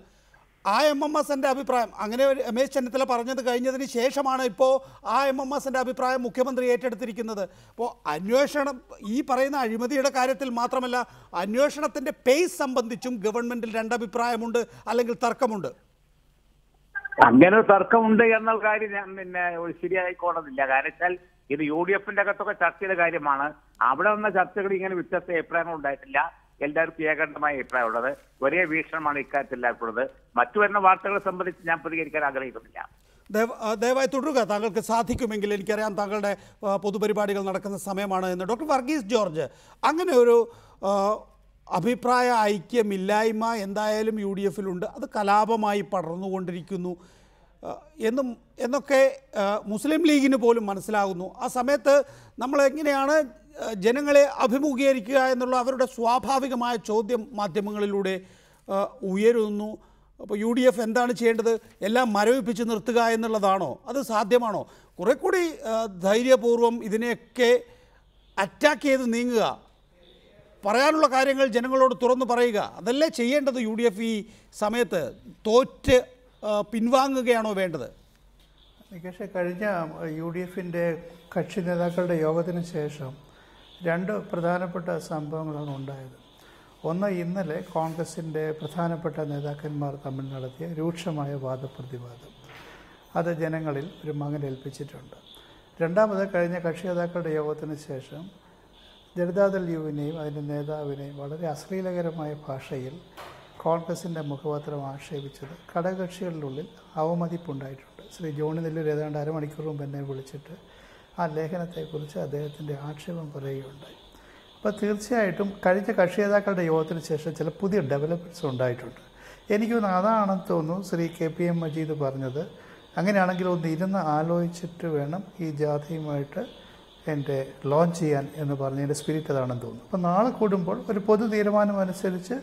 ആ എം ഹസൻ്റെ അഭിപ്രായം, അങ്ങനെ രമേശ് ചെന്നിത്തല പറഞ്ഞത് കഴിഞ്ഞതിന് ശേഷമാണ് ഇപ്പോൾ ആ എം ഹസൻ്റെ അഭിപ്രായം മുഖ്യമന്ത്രി ഏറ്റെടുത്തിരിക്കുന്നത്. അപ്പോൾ അന്വേഷണം, ഈ പറയുന്ന അഴിമതിയുടെ കാര്യത്തിൽ മാത്രമല്ല, അന്വേഷണത്തിൻ്റെ പേസ് സംബന്ധിച്ചും ഗവൺമെൻറ്റിൽ രണ്ടഭിപ്രായമുണ്ട്, അല്ലെങ്കിൽ തർക്കമുണ്ട്. അങ്ങനെ തർക്കമുണ്ട് എന്ന കാര്യം ഞാൻ ശരിയായിക്കോണമെന്നില്ല. കാരണം വെച്ചാൽ ഇത് UDF-ന്റെ അകത്തൊക്കെ ചർച്ച ചെയ്ത കാര്യമാണ്. അവിടെ വന്ന ചർച്ചകൾ ഇങ്ങനെ വ്യത്യസ്ത അഭിപ്രായങ്ങൾ ഉണ്ടായിട്ടില്ല. എല്ലാവർക്കും ഏകണ്ഠമായ അഭിപ്രായമുള്ളത്, ഒരേ വീക്ഷണമാണ് ഇക്കാര്യത്തിൽ എല്ലാവർക്കുള്ളത്. മറ്റു വരുന്ന വാർത്തകളെ സംബന്ധിച്ച് ഞാൻ പ്രതികരിക്കാൻ ആഗ്രഹിക്കുന്നില്ല. ദയവായി തുടരുക, താങ്കൾക്ക് സാധിക്കുമെങ്കിൽ. എനിക്കറിയാം താങ്കളുടെ പൊതുപരിപാടികൾ നടക്കുന്ന സമയമാണ് എന്ന്. ഡോക്ടർ വർഗീസ് ജോർജ്, അങ്ങനെ ഒരു അഭിപ്രായ ഐക്യമില്ലായ്മ എന്തായാലും UDF-ലുണ്ട്, അത് കലാപമായി പടർന്നുകൊണ്ടിരിക്കുന്നു എന്നൊക്കെ മുസ്ലിം ലീഗിന് പോലും മനസ്സിലാകുന്നു. ആ സമയത്ത് നമ്മളെങ്ങനെയാണ് ജനങ്ങളെ അഭിമുഖീകരിക്കുക എന്നുള്ള അവരുടെ സ്വാഭാവികമായ ചോദ്യം മാധ്യമങ്ങളിലൂടെ ഉയരുന്നു. അപ്പോൾ UDF എന്താണ് ചെയ്യേണ്ടത്? എല്ലാം മരവിപ്പിച്ച് നിർത്തുക എന്നുള്ളതാണോ? അത് സാധ്യമാണോ? കുറെ കൂടി ധൈര്യപൂർവ്വം ഇതിനെയൊക്കെ അറ്റാക്ക് ചെയ്ത് നീങ്ങുക, പറയാനുള്ള കാര്യങ്ങൾ ജനങ്ങളോട് തുറന്നു പറയുക, അതല്ലേ ചെയ്യേണ്ടത് UDF ഈ സമയത്ത്? തോറ്റ് പിൻവാങ്ങുകയാണോ വേണ്ടത്? നികേഷ്, കഴിഞ്ഞ UDF-ൻ്റെ കക്ഷി നേതാക്കളുടെ യോഗത്തിന് ശേഷം രണ്ട് പ്രധാനപ്പെട്ട സംഭവങ്ങളാണ് ഉണ്ടായത്. ഒന്ന്, ഇന്നലെ കോൺഗ്രസിൻ്റെ പ്രധാനപ്പെട്ട നേതാക്കന്മാർ തമ്മിൽ നടത്തിയ രൂക്ഷമായ വാദപ്രതിവാദം, അത് ജനങ്ങളിൽ ഒരു മങ്ങലേൽപ്പിച്ചിട്ടുണ്ട്. രണ്ടാമത്, കഴിഞ്ഞ കക്ഷി നേതാക്കളുടെ യോഗത്തിന് ശേഷം ജനതാദൾ യുവിനെയും അതിൻ്റെ നേതാവിനെയും വളരെ അശ്ലീലകരമായ ഭാഷയിൽ കോൺഗ്രസിൻ്റെ മുഖപത്രം ആക്ഷേപിച്ചത് ഘടകകക്ഷികളിലുള്ളിൽ അവമതിപ്പുണ്ടായിട്ടുണ്ട്. ശ്രീ ജോണി നെല്ലൂർ ഏതാണ്ട് അരമണിക്കൂർ മുമ്പ് എന്നെ വിളിച്ചിട്ട് ആ ലേഖനത്തെക്കുറിച്ച് അദ്ദേഹത്തിൻ്റെ ആക്ഷേപം പറയുകയുണ്ടായി. അപ്പോൾ തീർച്ചയായിട്ടും കഴിഞ്ഞ കക്ഷി നേതാക്കളുടെ യോഗത്തിന് ശേഷം ചില പുതിയ ഡെവലപ്മെൻറ്റ്സ് ഉണ്ടായിട്ടുണ്ട്. എനിക്ക് തോന്നുന്നു അതാണെന്ന് തോന്നുന്നു ശ്രീ KPM മജീദ് പറഞ്ഞത്. അങ്ങനെയാണെങ്കിൽ ഒന്ന് ഇരുന്ന് ആലോചിച്ചിട്ട് വേണം ഈ ജാഥയുമായിട്ട് എൻ്റെ ലോഞ്ച് ചെയ്യാൻ എന്ന് പറഞ്ഞതിൻ്റെ സ്പിരിറ്റ് അതാണെന്ന് തോന്നുന്നു. അപ്പോൾ നാളെ കൂടുമ്പോൾ ഒരു പൊതു തീരുമാനം അനുസരിച്ച്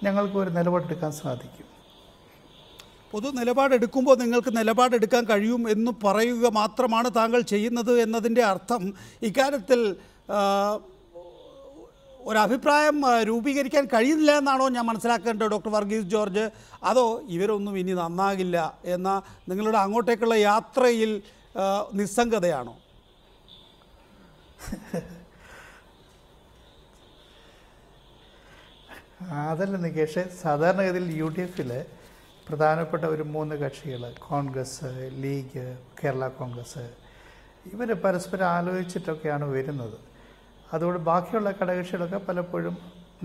ഞങ്ങൾക്ക് ഒരു നിലപാടെടുക്കാൻ സാധിക്കും. പൊതു നിലപാടെടുക്കുമ്പോൾ നിങ്ങൾക്ക് നിലപാടെടുക്കാൻ കഴിയും എന്ന് പറയുക മാത്രമാണ് താങ്കൾ ചെയ്യുന്നത് എന്നതിൻ്റെ അർത്ഥം ഇക്കാര്യത്തിൽ ഒരഭിപ്രായം രൂപീകരിക്കാൻ കഴിയുന്നില്ല എന്നാണോ ഞാൻ മനസ്സിലാക്കേണ്ടത് ഡോക്ടർ വർഗീസ് ജോർജ്? അതോ ഇവരൊന്നും ഇനി നന്നാകില്ല എന്ന നിങ്ങളുടെ അങ്ങോട്ടേക്കുള്ള യാത്രയിൽ നിസ്സംഗതയാണോ? അതല്ല നികേഷ്, സാധാരണഗതിയിൽ UDF-ൽ പ്രധാനപ്പെട്ട ഒരു 3 കക്ഷികൾ, കോൺഗ്രസ്, ലീഗ്, കേരള കോൺഗ്രസ്, ഇവർ പരസ്പരം ആലോചിച്ചിട്ടൊക്കെയാണ് വരുന്നത്. അതുകൊണ്ട് ബാക്കിയുള്ള ഘടകകക്ഷികളൊക്കെ പലപ്പോഴും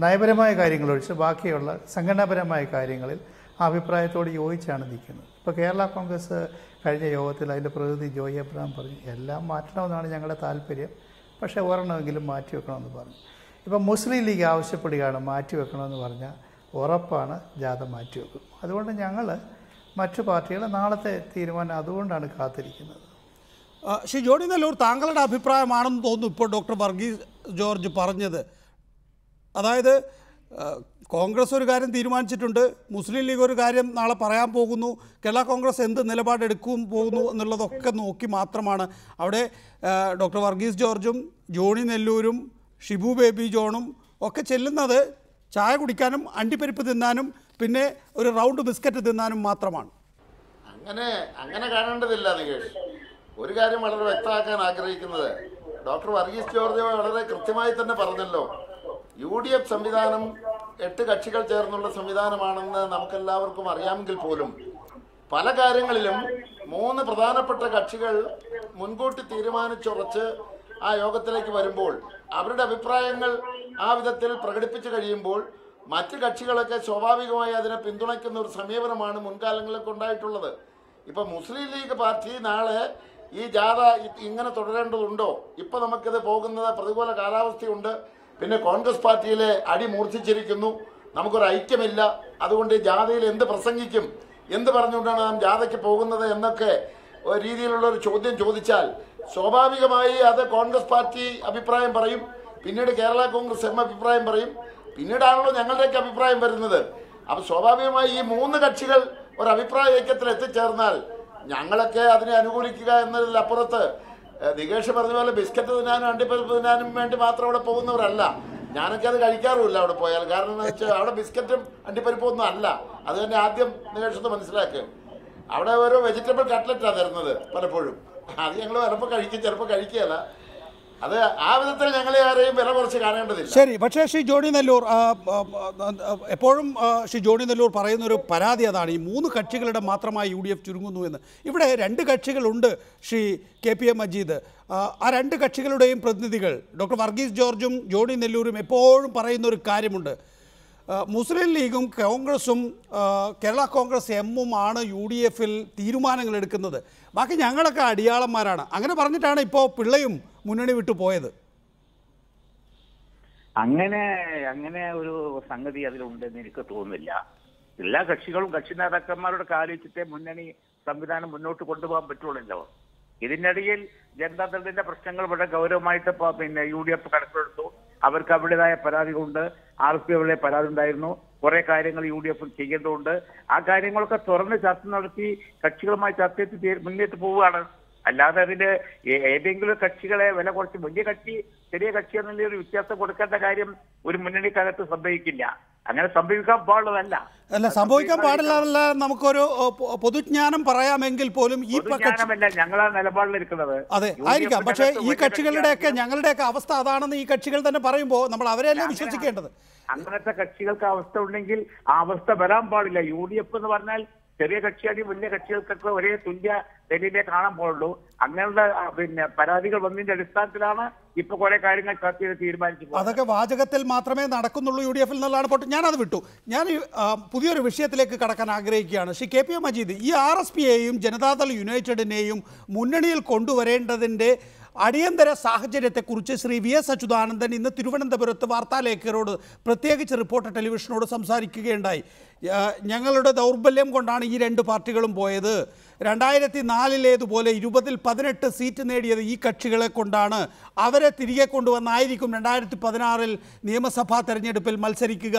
നയപരമായ കാര്യങ്ങളൊഴിച്ച് ബാക്കിയുള്ള സംഘടനാപരമായ കാര്യങ്ങളിൽ അഭിപ്രായത്തോട് യോജിച്ചാണ് നിൽക്കുന്നത്. ഇപ്പോൾ കേരള കോൺഗ്രസ് കഴിഞ്ഞ യോഗത്തിൽ അതിൻ്റെ പ്രതിനിധി ജോയി എബ്രഹാം പറഞ്ഞു, എല്ലാം മാറ്റണമെന്നാണ് ഞങ്ങളുടെ താല്പര്യം, പക്ഷേ ഒരെണ്ണമെങ്കിലും മാറ്റിവെക്കണമെന്ന് പറഞ്ഞു. ഇപ്പം മുസ്ലിം ലീഗ് ആവശ്യപ്പെടുകയാണ് മാറ്റിവെക്കണമെന്ന് പറഞ്ഞാൽ ഉറപ്പാണ് ജാഥ മാറ്റിവെക്കും. അതുകൊണ്ട് ഞങ്ങൾ മറ്റു പാർട്ടികൾ നാളത്തെ തീരുമാനം അതുകൊണ്ടാണ് കാത്തിരിക്കുന്നത്. ശ്രീ ജോണി നെല്ലൂർ, താങ്കളുടെ അഭിപ്രായമാണെന്ന് തോന്നുന്നു ഇപ്പോൾ ഡോക്ടർ വർഗീസ് ജോർജ് പറഞ്ഞത്. അതായത് കോൺഗ്രസ് ഒരു കാര്യം തീരുമാനിച്ചിട്ടുണ്ട്, മുസ്ലിം ലീഗ് ഒരു കാര്യം നാളെ പറയാൻ പോകുന്നു, കേരള കോൺഗ്രസ് എന്ത് നിലപാടെടുക്കും പോകുന്നു എന്നുള്ളതൊക്കെ നോക്കി മാത്രമാണ് അവിടെ ഡോക്ടർ വർഗീസ് ജോർജും ജോണി നെല്ലൂരും ഷിബു ബേബി ജോണും ഒക്കെ ചെല്ലുന്നത് ചായ കുടിക്കാനും അണ്ടിപ്പരിപ്പ് തിന്നാനും പിന്നെ ഒരു റൗണ്ട് ബിസ്ക്കറ്റ് തിന്നാനും മാത്രമാണ്. അങ്ങനെ കാണേണ്ടതില്ല നികേഷ്. ഒരു കാര്യം വളരെ വ്യക്തമാക്കാൻ ആഗ്രഹിക്കുന്നത്, ഡോക്ടർ വർഗീസ് ജോർജ് വളരെ കൃത്യമായി തന്നെ പറഞ്ഞല്ലോ, UDF സംവിധാനം 8 കക്ഷികൾ ചേർന്നുള്ള സംവിധാനമാണെന്ന് നമുക്കെല്ലാവർക്കും അറിയാമെങ്കിൽ പോലും പല കാര്യങ്ങളിലും 3 പ്രധാനപ്പെട്ട കക്ഷികൾ മുൻകൂട്ടി തീരുമാനിച്ചുറച്ച് ആ യോഗത്തിലേക്ക് വരുമ്പോൾ അവരുടെ അഭിപ്രായങ്ങൾ ആ വിധത്തിൽ പ്രകടിപ്പിച്ചു കഴിയുമ്പോൾ മറ്റ് കക്ഷികളൊക്കെ സ്വാഭാവികമായി അതിനെ പിന്തുണയ്ക്കുന്ന ഒരു സമീപനമാണ് മുൻകാലങ്ങളിലൊക്കെ ഉണ്ടായിട്ടുള്ളത്. ഇപ്പം മുസ്ലിം ലീഗ് പാർട്ടി നാളെ ഈ ജാഥ ഇങ്ങനെ തുടരേണ്ടതുണ്ടോ? ഇപ്പം നമുക്കിത് പോകുന്നത് പ്രതികൂല കാലാവസ്ഥയുണ്ട്, പിന്നെ കോൺഗ്രസ് പാർട്ടിയിലെ അടി മൂർച്ഛിച്ചിരിക്കുന്നു, നമുക്കൊരു ഐക്യമില്ല, അതുകൊണ്ട് ജാഥയിൽ എന്ത് പ്രസംഗിക്കും, എന്ത് പറഞ്ഞുകൊണ്ടാണ് നാം ജാഥയ്ക്ക് പോകുന്നത് എന്നൊക്കെ രീതിയിലുള്ള ഒരു ചോദ്യം ചോദിച്ചാൽ സ്വാഭാവികമായി അത് കോൺഗ്രസ് പാർട്ടി അഭിപ്രായം പറയും, പിന്നീട് കേരള കോൺഗ്രസ് എം അഭിപ്രായം പറയും, പിന്നീടാണല്ലോ ഞങ്ങളുടെയൊക്കെ അഭിപ്രായം വരുന്നത്. അപ്പോൾ സ്വാഭാവികമായി ഈ 3 കക്ഷികൾ ഒരു അഭിപ്രായ ഐക്യത്തിൽ എത്തിച്ചേർന്നാൽ ഞങ്ങളൊക്കെ അതിനെ അനുകൂലിക്കുക എന്നതിലപ്പുറത്ത് നികേഷ് പറഞ്ഞ പോലെ ബിസ്ക്കറ്റ് തിന്നാനും അണ്ടിപ്പരിപ്പ് തിന്നാനും വേണ്ടി മാത്രം അവിടെ പോകുന്നവരല്ല. ഞാനൊക്കെ അത് കഴിക്കാറുമില്ല അവിടെ പോയാൽ. കാരണം എന്ന് വെച്ചാൽ അവിടെ ബിസ്ക്കറ്റും അണ്ടിപ്പരിപ്പും ഒന്നും അല്ല. അത് തന്നെ ആദ്യം നികേഷത്ത് മനസ്സിലാക്കുക. അവിടെ ഓരോ വെജിറ്റബിൾ കട്ട്ലറ്റാണ് തരുന്നത് പലപ്പോഴും. അത് ഞങ്ങൾ ചിലപ്പോൾ കഴിക്കും, ചിലപ്പോൾ കഴിക്കുകയല്ല. അത് ആ വിധത്തിൽ ഞങ്ങളെ ആരെയും വില കുറച്ച് കാണേണ്ടതില്ല. ശരി, പക്ഷേ ശ്രീ ജോണി നെല്ലൂർ എപ്പോഴും ശ്രീ ജോണി നെല്ലൂർ പറയുന്നൊരു പരാതി അതാണ്, ഈ 3 കക്ഷികളുടെ മാത്രമായി UDF ചുരുങ്ങുന്നു എന്ന്. ഇവിടെ 2 കക്ഷികളുണ്ട് ശ്രീ KPA മജീദ്. ആ 2 കക്ഷികളുടെയും പ്രതിനിധികൾ ഡോക്ടർ വർഗീസ് ജോർജും ജോണി നെല്ലൂരും എപ്പോഴും പറയുന്നൊരു കാര്യമുണ്ട്, മുസ്ലിം ലീഗും കോൺഗ്രസും കേരള കോൺഗ്രസ് എമ്മും ആണ് UDFൽ തീരുമാനങ്ങൾ എടുക്കുന്നത്, ബാക്കി ഞങ്ങളൊക്കെ അടിയാളന്മാരാണ്. അങ്ങനെ പറഞ്ഞിട്ടാണ് ഇപ്പോൾ പിള്ളയും മുന്നണി വിട്ടു പോയത്. അങ്ങനെ ഒരു സംഗതി അതിലുണ്ടെന്ന് എനിക്ക് തോന്നുന്നില്ല. എല്ലാ കക്ഷികളും കക്ഷി നേതാക്കന്മാരോട് ആലോചിച്ചിട്ടേ മുന്നണി സംവിധാനം മുന്നോട്ട് കൊണ്ടുപോകാൻ പറ്റുള്ളൂ. ഇതിനിടയിൽ ജനതാദളിന്റെ പ്രശ്നങ്ങൾ വളരെ ഗൗരവമായിട്ട് UDF കണക്കെടുത്തു. അവർക്ക് അവരുടേതായ പരാതികളുണ്ട്. RSP അവരുടെ പരാതി ഉണ്ടായിരുന്നു. കുറെ കാര്യങ്ങൾ UDF ചെയ്യേണ്ടതുണ്ട്. ആ കാര്യങ്ങളൊക്കെ തുറന്ന് ചർച്ച നടത്തി കക്ഷികളുമായി ചർച്ച ചെയ്ത് മുന്നേറ്റ് പോവുകയാണ്. അല്ലാതെ അതിന്റെ ഏതെങ്കിലും കക്ഷികളെ വില കുറച്ച് വലിയ കക്ഷി ചെറിയ കക്ഷി എന്നുള്ള ഒരു വ്യത്യാസം കൊടുക്കേണ്ട കാര്യം ഒരു മുന്നണിക്കകത്ത് സംഭവിക്കില്ല. അങ്ങനെ സംഭവിക്കാൻ പാടുള്ളതല്ല. സംഭവിക്കാൻ പാടില്ല. നമുക്കൊരു പൊതുജ്ഞാനം പറയാമെങ്കിൽ പോലും ഈ പൊതുജ്ഞാനമല്ല ഞങ്ങളാ നിലപാടിലിരിക്കുന്നത്. അതെ ആയിരിക്കാം, പക്ഷേ ഈ ഞങ്ങളുടെയൊക്കെ അവസ്ഥ അതാണെന്ന് ഈ കക്ഷികൾ തന്നെ പറയുമ്പോൾ നമ്മൾ അവരെയല്ലേ വിശ്വസിക്കേണ്ടത്. അങ്ങനത്തെ കക്ഷികൾക്ക് അവസ്ഥ ഉണ്ടെങ്കിൽ ആ അവസ്ഥ വരാൻ പാടില്ല. UDF എന്ന് പറഞ്ഞാൽ ചെറിയ കക്ഷിയാണെങ്കിൽ വലിയ കക്ഷികൾക്കൊക്കെ ഒരേ തുല്യ നിലയിലേ കാണാൻ പാടുള്ളൂ. അങ്ങനെയുള്ള പരാതികൾ വന്നതിന്റെ അടിസ്ഥാനത്തിലാണ് ഇപ്പൊ കുറെ കാര്യങ്ങൾ ചർച്ച ചെയ്ത് തീരുമാനിച്ചു. അതൊക്കെ വാചകത്തിൽ മാത്രമേ നടക്കുന്നുള്ളൂ UDFൽ എന്നുള്ളതാണ് പോട്ട്. ഞാനത് വിട്ടു. ഞാൻ പുതിയൊരു വിഷയത്തിലേക്ക് കടക്കാൻ ആഗ്രഹിക്കുകയാണ്. ശ്രീ KPA മജീദ്, ഈ RSPയെയും ജനതാദൾ യുണൈറ്റഡിനെയും മുന്നണിയിൽ കൊണ്ടുവരേണ്ടതിൻ്റെ അടിയന്തര സാഹചര്യത്തെക്കുറിച്ച് ശ്രീ VS അച്യുതാനന്ദൻ ഇന്ന് തിരുവനന്തപുരത്ത് വാർത്താലേഖകരോട് പ്രത്യേകിച്ച് റിപ്പോർട്ടർ ടെലിവിഷനോട് സംസാരിക്കുകയുണ്ടായി. ഞങ്ങളുടെ ദൗർബല്യം കൊണ്ടാണ് ഈ 2 പാർട്ടികളും പോയത്. 2004 20-ൽ 18 സീറ്റ് നേടിയത് ഈ കക്ഷികളെ കൊണ്ടാണ്. അവരെ തിരികെ കൊണ്ടുവന്നായിരിക്കും 2016 നിയമസഭാ തെരഞ്ഞെടുപ്പിൽ മത്സരിക്കുക.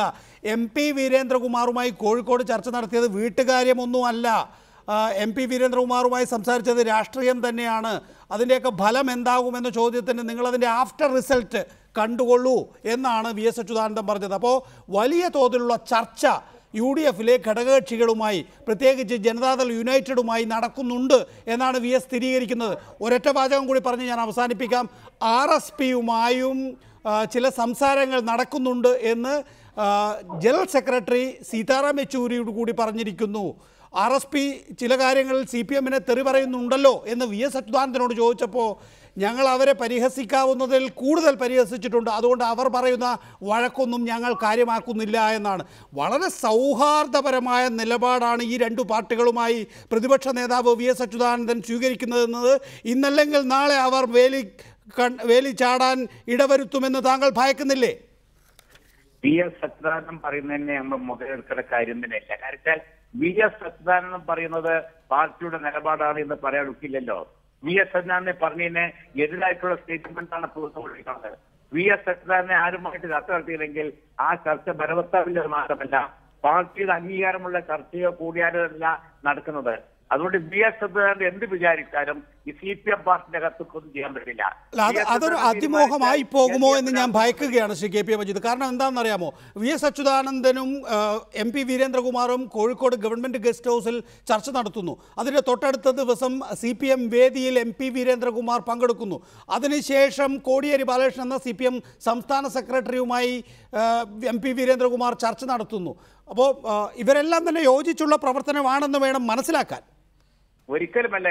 MP വീരേന്ദ്രകുമാറുമായി കോഴിക്കോട് ചർച്ച നടത്തിയത് വീട്ടുകാര്യമൊന്നുമല്ല. MP വീരേന്ദ്രകുമാറുമായി സംസാരിച്ചത് രാഷ്ട്രീയം തന്നെയാണ്. അതിൻ്റെയൊക്കെ ഫലം എന്താകുമെന്ന ചോദ്യത്തിന് നിങ്ങളതിൻ്റെ ആഫ്റ്റർ റിസൾട്ട് കണ്ടുകൊള്ളൂ എന്നാണ് VS അച്യുതാനന്ദൻ പറഞ്ഞത്. അപ്പോൾ വലിയ തോതിലുള്ള ചർച്ച UDFലെ ഘടകകക്ഷികളുമായി പ്രത്യേകിച്ച് ജനതാദൾ യുണൈറ്റഡുമായി നടക്കുന്നുണ്ട് എന്നാണ് VS സ്ഥിരീകരിക്കുന്നത്. ഒരൊറ്റ വാചകം കൂടി പറഞ്ഞ് ഞാൻ അവസാനിപ്പിക്കാം. RSPയുമായും ചില സംസാരങ്ങൾ നടക്കുന്നുണ്ട് എന്ന് ജനറൽ സെക്രട്ടറി സീതാറാം യെച്ചൂരിയോട് കൂടി പറഞ്ഞിരിക്കുന്നു. RSP ചില കാര്യങ്ങളിൽ CPMനെ തെറി പറയുന്നുണ്ടല്ലോ എന്ന് VS അച്യുതാനന്ദനോട് ചോദിച്ചപ്പോൾ ഞങ്ങൾ അവരെ പരിഹസിക്കാവുന്നതിൽ കൂടുതൽ പരിഹസിച്ചിട്ടുണ്ട്, അതുകൊണ്ട് അവർ പറയുന്ന വഴക്കൊന്നും ഞങ്ങൾ കാര്യമാക്കുന്നില്ല എന്നാണ്. വളരെ സൗഹാർദ്ദപരമായ നിലപാടാണ് ഈ 2 പാർട്ടികളുമായി പ്രതിപക്ഷ നേതാവ് VS അച്യുതാനന്ദൻ സ്വീകരിക്കുന്നതെന്നത് ഇന്നല്ലെങ്കിൽ നാളെ അവർ വേലി ചാടാൻ ഇടവരുത്തുമെന്ന് താങ്കൾ ഭയക്കുന്നില്ലേ? VS അച്യുതാനന്ദൻ പറയുന്നതിനെ നമ്മൾ മുതലെടുക്കേണ്ട കാര്യം തന്നെയല്ല. കാരണം VS അച്യുതാനന്ദൻ പറയുന്നത് പാർട്ടിയുടെ നിലപാടാണ് എന്ന് പറയാൻ ഒക്കില്ലല്ലോ. VS അച്യുതാനന്ദനെ പറഞ്ഞതിന് എതിരായിട്ടുള്ള സ്റ്റേറ്റ്മെന്റ് ആണ് പുറത്തുകൊണ്ടിരിക്കുന്നത്. VS അച്യുതാനന്ദനെ ആരുമായിട്ട് ചർച്ച നടത്തിയില്ലെങ്കിൽ ആ ചർച്ച ബലവത്താവില്ലെന്ന് മാത്രമല്ല പാർട്ടിയുടെ അംഗീകാരമുള്ള ചർച്ചയോ കൂടിയാലോ അല്ല നടക്കുന്നത്. അതുകൊണ്ട് VS അച്യുതാനന്ദൻ എന്ത് വിചാരിച്ചാലും ഈ CPM പാർട്ടിന്റെ കത്തൊന്നും ചെയ്യാൻ പറ്റില്ല. അതൊരു അതിമോഹമായി പോകുമോ എന്ന് ഞാൻ ഭയക്കുകയാണ് ശ്രീ KPA മജീദ്. കാരണം എന്താണെന്നറിയാമോ, VS അച്യുതാനന്ദനും MP വീരേന്ദ്രകുമാറും കോഴിക്കോട് ഗവൺമെൻറ് ഗസ്റ്റ് ഹൗസിൽ ചർച്ച നടത്തുന്നു. അതിൻ്റെ തൊട്ടടുത്ത ദിവസം CPM വേദിയിൽ MP വീരേന്ദ്രകുമാർ പങ്കെടുക്കുന്നു. അതിനുശേഷം കോടിയേരി ബാലകൃഷ്ണൻ എന്ന CPM സംസ്ഥാന സെക്രട്ടറിയുമായി MP വീരേന്ദ്രകുമാർ ചർച്ച നടത്തുന്നു. അപ്പോൾ ഇവരെല്ലാം തന്നെ യോജിച്ചുള്ള പ്രവർത്തനമാണെന്ന് വേണം മനസ്സിലാക്കാൻ. ഒരിക്കലുമല്ല.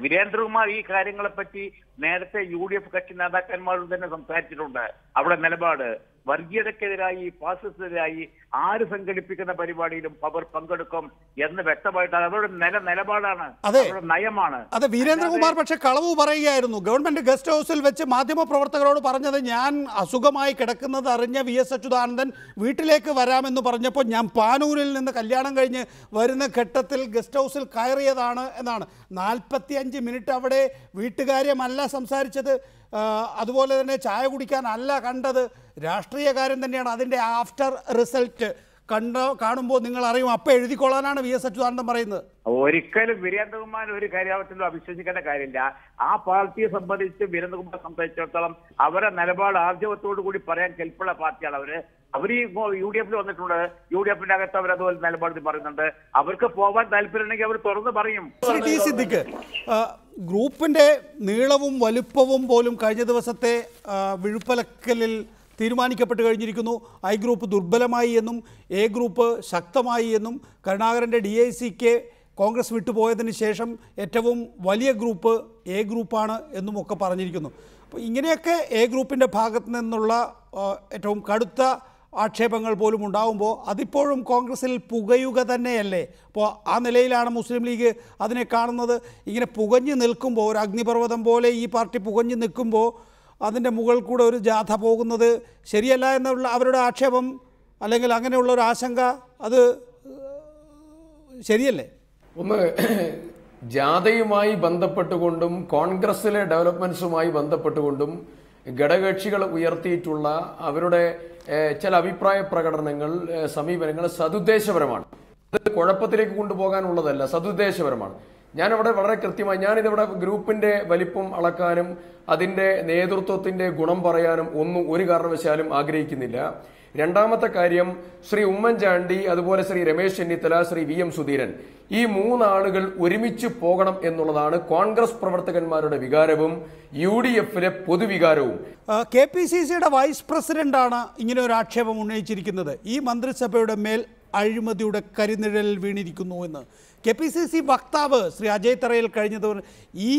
വീരേന്ദ്രകുമാർ ഈ കാര്യങ്ങളെ പറ്റി നേരത്തെ UDF കക്ഷി നേതാക്കന്മാരോട് തന്നെ സംസാരിച്ചിട്ടുണ്ട്. അവിടെ നിലപാട് വർഗീയതക്കെതിരായി ഫാസിസത്തിനെതിരായി ആര് സംഘടിപ്പിക്കുന്ന പരിപാടിയിലും അവർ പങ്കെടുക്കും എന്ന് വ്യക്തമായിട്ടാണ് അവരുടെ നിലപാടാണ്, അവരുടെ നയമാണ്. അതെ, വീരേന്ദ്രകുമാർ പക്ഷെ കളവ് പറയുകയായിരുന്നു. ഗവൺമെന്റ് ഗസ്റ്റ് ഹൗസിൽ വെച്ച് മാധ്യമപ്രവർത്തകരോട് പറഞ്ഞത്, ഞാൻ അസുഖമായി കിടക്കുന്നത് അറിഞ്ഞ VS അച്യുതാനന്ദൻ വീട്ടിലേക്ക് വരാമെന്ന് പറഞ്ഞപ്പോൾ ഞാൻ പാനൂരിൽ നിന്ന് കല്യാണം കഴിഞ്ഞ് വരുന്ന ഘട്ടത്തിൽ ഗസ്റ്റ് ഹൗസിൽ കയറിയതാണ് എന്നാണ്. 45 മിനിറ്റ് അവിടെ വീട്ടുകാര്യമല്ല സംസാരിച്ചത്, അതുപോലെ തന്നെ ചായ കുടിക്കാനല്ല കണ്ടത്, രാഷ്ട്രീയ കാര്യം തന്നെയാണ്. അതിൻ്റെ ആഫ്റ്റർ റിസൾട്ട് കാണുമ്പോൾ നിങ്ങൾ അറിയും, അപ്പം എഴുതിക്കൊള്ളാനാണ് VS അച്യുതാനന്ദൻ പറയുന്നത്. ഒരിക്കലും വീരേന്ദ്രകുമാർ ഒരു കാര്യത്തിലും അവിശ്വസിക്കേണ്ട കാര്യമില്ല. ആ പാർട്ടിയെ സംബന്ധിച്ച് വീരേന്ദ്രകുമാർ സംബന്ധിച്ചിടത്തോളം അവരുടെ നിലപാട് ആർജവത്തോടു കൂടി പറയാൻ കെൽപ്പുള്ള പാർട്ടിയാണ് അവർ ഈ UDF വന്നിട്ടുണ്ട്. UDF-ന്റെ അകത്ത് അവരതുപോലെ നിലപാട് പറയുന്നുണ്ട്. അവർക്ക് പോകാൻ താല്പര്യമുണ്ടെങ്കിൽ അവർ തുറന്ന് പറയും. ടി സിദ്ദിഖ്, ഗ്രൂപ്പിന്റെ നീളവും വലുപ്പവും പോലും കഴിഞ്ഞ ദിവസത്തെ വിഴുപ്പലക്കലിൽ തീരുമാനിക്കപ്പെട്ട് കഴിഞ്ഞിരിക്കുന്നു. I ഗ്രൂപ്പ് ദുർബലമായി എന്നും A ഗ്രൂപ്പ് ശക്തമായി എന്നും കരുണാകരൻ്റെ DICക്ക് കോൺഗ്രസ് വിട്ടുപോയതിന് ശേഷം ഏറ്റവും വലിയ ഗ്രൂപ്പ് A ഗ്രൂപ്പാണ് എന്നുമൊക്കെ പറഞ്ഞിരിക്കുന്നു. അപ്പോൾ ഇങ്ങനെയൊക്കെ A ഗ്രൂപ്പിൻ്റെ ഭാഗത്ത് നിന്നുള്ള ഏറ്റവും കടുത്ത ആക്ഷേപങ്ങൾ പോലും ഉണ്ടാകുമ്പോൾ അതിപ്പോഴും കോൺഗ്രസിൽ പുകയുക തന്നെയല്ലേ? അപ്പോൾ ആ നിലയിലാണ് മുസ്ലിം ലീഗ് അതിനെ കാണുന്നത്. ഇങ്ങനെ പുകഞ്ഞു നിൽക്കുമ്പോൾ, ഒരു അഗ്നിപർവ്വതം പോലെ ഈ പാർട്ടി പുകഞ്ഞു നിൽക്കുമ്പോൾ അതിൻ്റെ മുകളിൽ കൂടെ ഒരു ജാഥ പോകുന്നത് ശരിയല്ല എന്നുള്ള അവരുടെ ആക്ഷേപം, അല്ലെങ്കിൽ അങ്ങനെയുള്ള ഒരു ആശങ്ക, അത് ശരിയല്ലേ? ഒന്ന്, ജാഥയുമായി ബന്ധപ്പെട്ടുകൊണ്ടും കോൺഗ്രസിലെ ഡെവലപ്മെന്റ്സുമായി ബന്ധപ്പെട്ടുകൊണ്ടും ഘടകകക്ഷികൾ ഉയർത്തിയിട്ടുള്ള അവരുടെ ചില അഭിപ്രായ പ്രകടനങ്ങൾ, സമീപനങ്ങൾ സതുദ്ദേശപരമാണ്. അത് കുഴപ്പത്തിലേക്ക് കൊണ്ടുപോകാനുള്ളതല്ല, സതുദ്ദേശപരമാണ്. ഞാനവിടെ വളരെ കൃത്യമായി, ഞാനിതിവിടെ ഗ്രൂപ്പിന്റെ വലിപ്പം അളക്കാനും അതിന്റെ നേതൃത്വത്തിന്റെ ഗുണം പറയാനും ഒന്നും ഒരു കാരണവശാലും ആഗ്രഹിക്കുന്നില്ല. രണ്ടാമത്തെ കാര്യം, ശ്രീ ഉമ്മൻചാണ്ടി, അതുപോലെ ശ്രീ രമേശ് ചെന്നിത്തല, ശ്രീ VM സുധീരൻ, ഈ 3 ആളുകൾ ഒരുമിച്ച് പോകണം എന്നുള്ളതാണ് കോൺഗ്രസ് പ്രവർത്തകന്മാരുടെ വികാരവും UDF-ലെ പൊതുവികാരവും. KPCCയുടെ വൈസ് പ്രസിഡന്റാണ് ഇങ്ങനെ ഒരു ആക്ഷേപം ഉന്നയിച്ചിരിക്കുന്നത്. ഈ മന്ത്രിസഭയുടെ മേൽ അഴിമതിയുടെ കരിനിഴലിൽ വീണിരിക്കുന്നു എന്ന്. KPCC വക്താവ് ശ്രീ അജയ് തറയിൽ കഴിഞ്ഞ ദിവസം ഈ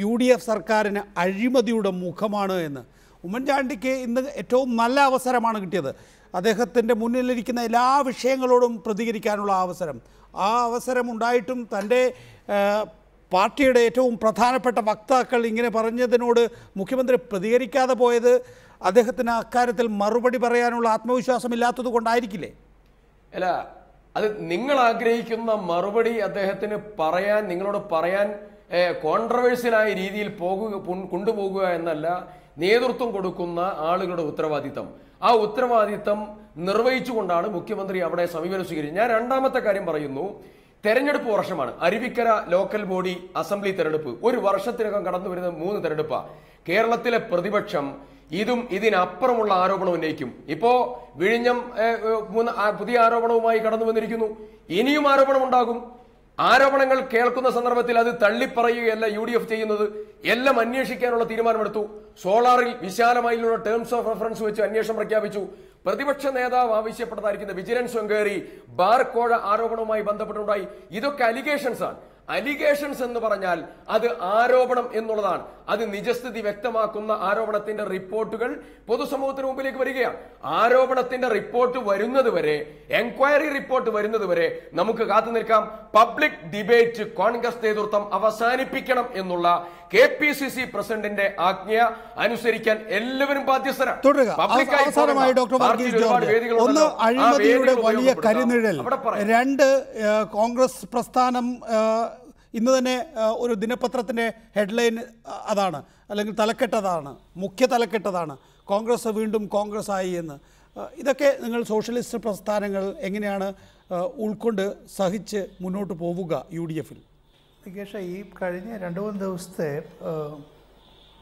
UDF സർക്കാരിന് അഴിമതിയുടെ മുഖമാണ് എന്ന്. ഉമ്മൻചാണ്ടിക്ക് ഇന്ന് ഏറ്റവും നല്ല അവസരമാണ് കിട്ടിയത്. അദ്ദേഹത്തിൻ്റെ മുന്നിലിരിക്കുന്ന എല്ലാ വിഷയങ്ങളോടും പ്രതികരിക്കാനുള്ള അവസരം. ആ അവസരം ഉണ്ടായിട്ടും തൻ്റെ പാർട്ടിയുടെ ഏറ്റവും പ്രധാനപ്പെട്ട വക്താക്കൾ ഇങ്ങനെ പറഞ്ഞതിനോട് മുഖ്യമന്ത്രി പ്രതികരിക്കാതെ പോയത് അദ്ദേഹത്തിന് അക്കാര്യത്തിൽ മറുപടി പറയാനുള്ള ആത്മവിശ്വാസമില്ലാത്തത് കൊണ്ടായിരിക്കില്ലേ? അല്ല, അത് നിങ്ങൾ ആഗ്രഹിക്കുന്ന മറുപടി അദ്ദേഹത്തിന് പറയാൻ, നിങ്ങളോട് പറയാൻ കോൺട്രവേഴ്സ്യലായ രീതിയിൽ കൊണ്ടുപോകുക എന്നല്ല നേതൃത്വം കൊടുക്കുന്ന ആളുകളുടെ ഉത്തരവാദിത്തം. ആ ഉത്തരവാദിത്തം നിർവഹിച്ചുകൊണ്ടാണ് മുഖ്യമന്ത്രി അവിടെ സമീപനം സ്വീകരിച്ചത്. ഞാൻ രണ്ടാമത്തെ കാര്യം പറയുന്നു. തെരഞ്ഞെടുപ്പ് വർഷമാണ്. അരുവിക്കര ലോക്കൽ ബോഡി അസംബ്ലി തെരഞ്ഞെടുപ്പ് ഒരു വർഷത്തിനകം കടന്നു വരുന്ന 3 തെരഞ്ഞെടുപ്പാണ്. കേരളത്തിലെ പ്രതിപക്ഷം ഇതും ഇതിനപ്പുറമുള്ള ആരോപണം ഉന്നയിക്കും. ഇപ്പോ വിഴിഞ്ഞം പുതിയ ആരോപണവുമായി കടന്നു വന്നിരിക്കുന്നു. ഇനിയും ആരോപണം ഉണ്ടാകും. ആരോപണങ്ങൾ കേൾക്കുന്ന സന്ദർഭത്തിൽ അത് തള്ളിപ്പറയുകയല്ല UDF ചെയ്യുന്നത്. എല്ലാം അന്വേഷിക്കാനുള്ള തീരുമാനമെടുത്തു. സോളാറിൽ വിശാലമായുള്ള ടേംസ് ഓഫ് റെഫറൻസ് വെച്ച് അന്വേഷണം പ്രഖ്യാപിച്ചു. പ്രതിപക്ഷ നേതാവ് ആവശ്യപ്പെട്ടതായിരിക്കുന്ന വിജിലൻസ് എൻക്വയറി ബാർകോഴ ആരോപണവുമായി ബന്ധപ്പെട്ടുണ്ടായി. ഇതൊക്കെ അലിഗേഷൻസ് ആണ്. അലിഗേഷൻസ് എന്ന് പറഞ്ഞാൽ അത് ആരോപണം എന്നുള്ളതാണ്. അത് നിജസ്ഥിതി വ്യക്തമാക്കുന്ന ആരോപണത്തിന്റെ റിപ്പോർട്ടുകൾ പൊതുസമൂഹത്തിന് മുമ്പിലേക്ക് വരികയാണ്. ആരോപണത്തിന്റെ റിപ്പോർട്ട് വരുന്നത് വരെ, എൻക്വയറി റിപ്പോർട്ട് വരുന്നത് വരെ നമുക്ക് കാത്തു നിൽക്കാം. പബ്ലിക് ഡിബേറ്റ് കോൺഗ്രസ് നേതൃത്വം അവസാനിപ്പിക്കണം എന്നുള്ള KPCC പ്രസിഡന്റിന്റെ ആജ്ഞ അനുസരിക്കാൻ എല്ലാവരും ബാധ്യസ്ഥരാണ്. അവസാനമായി ഡോക്ടർ വർഗീസ് ജോർജ്, ഒന്ന് അഴിമതിയുടെ വലിയ കരിനിഴൽ, 2 കോൺഗ്രസ് പ്രസ്ഥാനം ഇന്ന് തന്നെ ഒരു ദിനപത്രത്തിൻ്റെ ഹെഡ്ലൈൻ അതാണ്, അല്ലെങ്കിൽ തലക്കെട്ടതാണ്, മുഖ്യ തലക്കെട്ടതാണ്, കോൺഗ്രസ് വീണ്ടും കോൺഗ്രസ് ആയി എന്ന്. ഇതൊക്കെ നിങ്ങൾ സോഷ്യലിസ്റ്റ് പ്രസ്ഥാനങ്ങൾ എങ്ങനെയാണ് ഉൾക്കൊണ്ട് സഹിച്ച് മുന്നോട്ട് പോവുക UDF-ൽ? നികേഷ്, ഈ കഴിഞ്ഞ 2-3 ദിവസത്തെ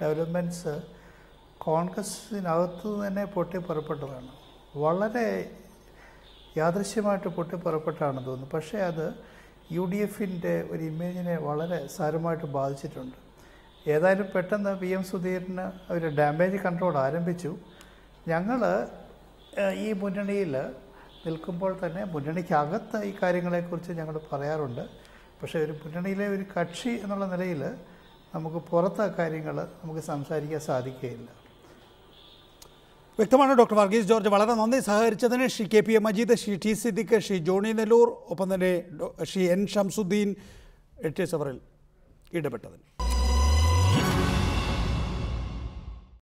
ഡെവലപ്മെൻറ്റ്സ് കോൺഗ്രസിനകത്ത് തന്നെ പൊട്ടിപ്പുറപ്പെട്ടതാണ്. വളരെ യാദൃശ്യമായിട്ട് പൊട്ടിപ്പുറപ്പെട്ടാണെന്ന് തോന്നുന്നു. പക്ഷേ അത് UDF-ൻ്റെ ഒരു ഇമേജിനെ വളരെ സാരമായിട്ട് ബാധിച്ചിട്ടുണ്ട്. ഏതായാലും പെട്ടെന്ന് PM സുധീരന് ഒരു ഡാമേജ് കൺട്രോൾ ആരംഭിച്ചു. ഞങ്ങൾ ഈ മുന്നണിയിൽ നിൽക്കുമ്പോൾ തന്നെ മുന്നണിക്കകത്ത് ഈ കാര്യങ്ങളെക്കുറിച്ച് ഞങ്ങൾ പറയാറുണ്ട്. പക്ഷേ ഒരു മുന്നണിയിലെ ഒരു കക്ഷി എന്നുള്ള നിലയിൽ നമുക്ക് പുറത്തെ കാര്യങ്ങൾ നമുക്ക് സംസാരിക്കാൻ സാധിക്കുകയില്ല. വ്യക്തമാണ് ഡോക്ടർ വർഗീസ് ജോർജ്. വളരെ നന്ദി സഹകരിച്ചതിന്. Shri KPA Majeed, Shri T Siddique, Shri Johnny Nellore, ഒപ്പം തന്നെ ശ്രീ N ഷംസുദ്ദീൻ 8 സവറിൽ ഇടപെട്ടതിന്.